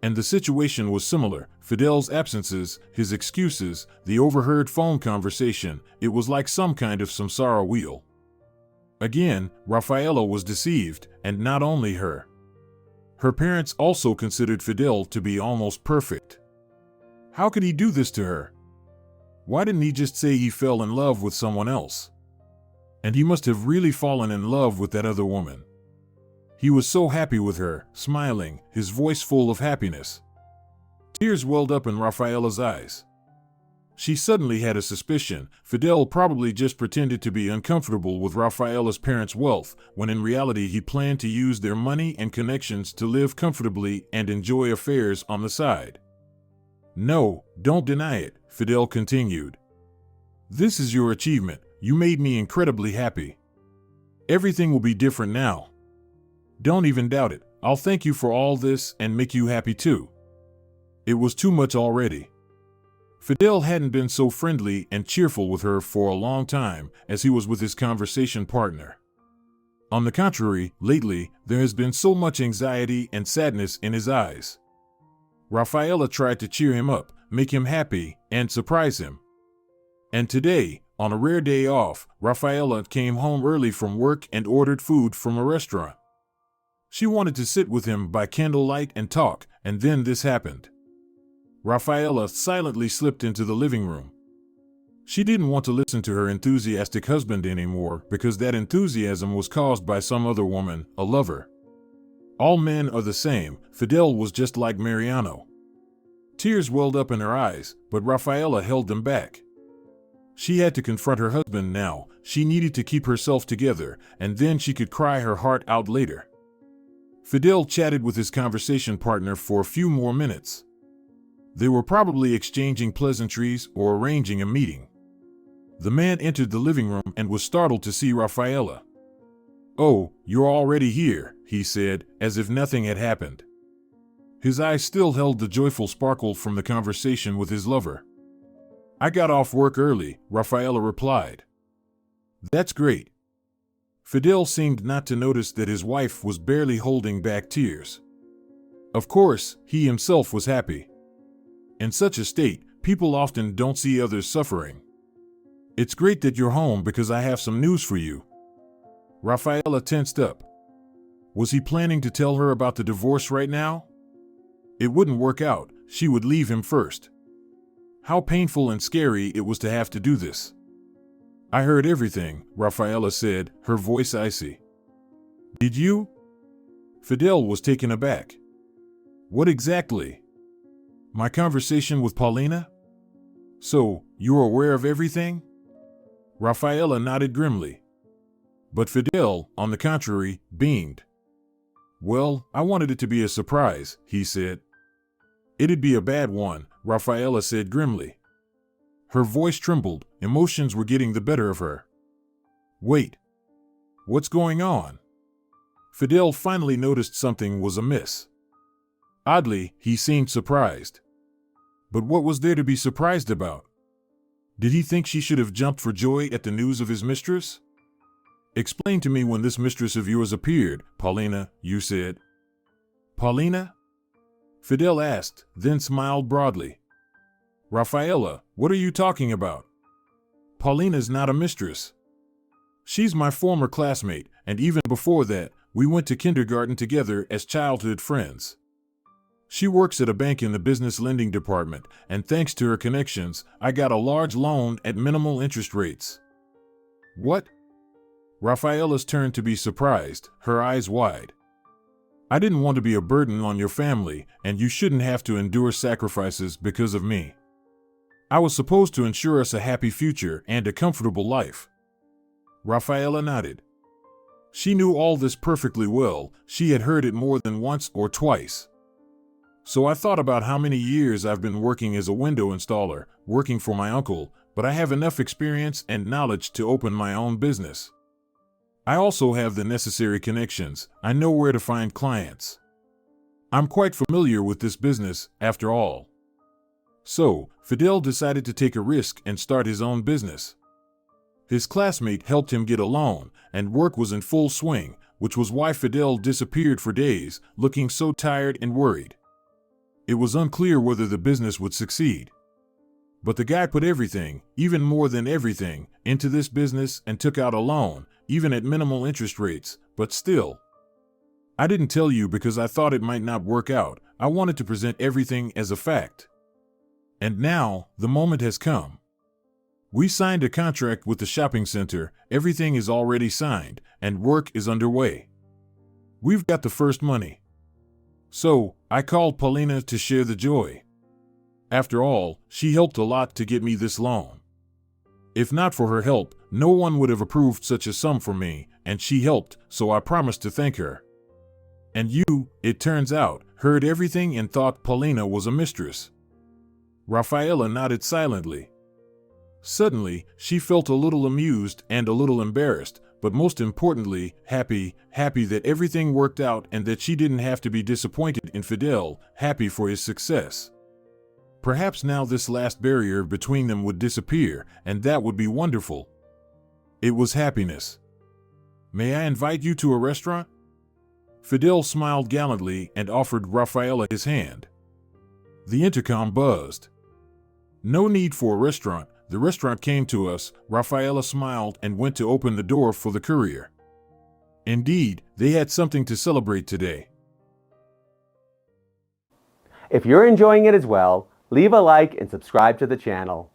And the situation was similar. Fidel's absences, his excuses, the overheard phone conversation, it was like some kind of samsara wheel. Again, Rafaela was deceived, and not only her. Her parents also considered Fidel to be almost perfect. How could he do this to her? Why didn't he just say he fell in love with someone else? And he must have really fallen in love with that other woman. He was so happy with her, smiling, his voice full of happiness. Tears welled up in Rafaela's eyes. She suddenly had a suspicion. Fidel probably just pretended to be uncomfortable with Rafaela's parents' wealth, when in reality he planned to use their money and connections to live comfortably and enjoy affairs on the side. "No, don't deny it," Fidel continued. "This is your achievement. You made me incredibly happy. Everything will be different now. Don't even doubt it. I'll thank you for all this and make you happy too." It was too much already. Fidel hadn't been so friendly and cheerful with her for a long time as he was with his conversation partner. On the contrary, lately, there has been so much anxiety and sadness in his eyes. Rafaela tried to cheer him up, make him happy, and surprise him. And today, on a rare day off, Rafaela came home early from work and ordered food from a restaurant. She wanted to sit with him by candlelight and talk, and then this happened. Rafaela silently slipped into the living room. She didn't want to listen to her enthusiastic husband anymore because that enthusiasm was caused by some other woman, a lover. All men are the same. Fidel was just like Mariano. Tears welled up in her eyes, but Rafaela held them back. She had to confront her husband now. She needed to keep herself together, and then she could cry her heart out later. Fidel chatted with his conversation partner for a few more minutes. They were probably exchanging pleasantries or arranging a meeting. The man entered the living room and was startled to see Rafaela. "Oh, you're already here," he said, as if nothing had happened. His eyes still held the joyful sparkle from the conversation with his lover. "I got off work early," Rafaela replied. "That's great." Fidel seemed not to notice that his wife was barely holding back tears. Of course, he himself was happy. In such a state, people often don't see others suffering. "It's great that you're home because I have some news for you." Rafaela tensed up. Was he planning to tell her about the divorce right now? It wouldn't work out. She would leave him first. How painful and scary it was to have to do this. "I heard everything," Rafaela said, her voice icy. "Did you?" Fidel was taken aback. "What exactly?" "My conversation with Paulina?" "So, you're aware of everything?" Rafaela nodded grimly. But Fidel, on the contrary, beamed. "Well, I wanted it to be a surprise," he said. "It'd be a bad one," Rafaela said grimly. Her voice trembled. Emotions were getting the better of her. "Wait. What's going on?" Fidel finally noticed something was amiss. Oddly, he seemed surprised. But what was there to be surprised about? Did he think she should have jumped for joy at the news of his mistress? "Explain to me when this mistress of yours appeared, Paulina," you said. "Paulina?" Fidel asked, then smiled broadly. "Rafaela, what are you talking about? Paulina's not a mistress. She's my former classmate, and even before that, We went to kindergarten together as childhood friends. She works at a bank in the business lending department, and thanks to her connections, I got a large loan at minimal interest rates. What? Rafaela's turned to be surprised, her eyes wide. I didn't want to be a burden on your family, and you shouldn't have to endure sacrifices because of me. I was supposed to ensure us a happy future and a comfortable life. Rafaela nodded. She knew all this perfectly well. She had heard it more than once or twice. So I thought about how many years I've been working as a window installer, working for my uncle, but I have enough experience and knowledge to open my own business. I also have the necessary connections. I know where to find clients. I'm quite familiar with this business, after all. So, Fidel decided to take a risk and start his own business. His classmate helped him get a loan, and work was in full swing, which was why Fidel disappeared for days, looking so tired and worried. It was unclear whether the business would succeed. But the guy put everything, even more than everything, into this business and took out a loan, even at minimal interest rates, but still. I didn't tell you because I thought it might not work out. I wanted to present everything as a fact. And now, the moment has come. We signed a contract with the shopping center, everything is already signed, and work is underway. We've got the first money. So, I called Paulina to share the joy. After all, she helped a lot to get me this loan. If not for her help, no one would have approved such a sum for me, and she helped, so I promised to thank her. And you, it turns out, heard everything and thought Paulina was a mistress. Rafaela nodded silently. Suddenly, she felt a little amused and a little embarrassed, but most importantly, happy that everything worked out and that she didn't have to be disappointed in Fidel, happy for his success. Perhaps now this last barrier between them would disappear, and that would be wonderful. It was happiness. May I invite you to a restaurant? Fidel smiled gallantly and offered Rafaela his hand. The intercom buzzed. No need for a restaurant. The restaurant came to us. Rafaela smiled and went to open the door for the courier. Indeed, they had something to celebrate today. If you're enjoying it as well, leave a like and subscribe to the channel.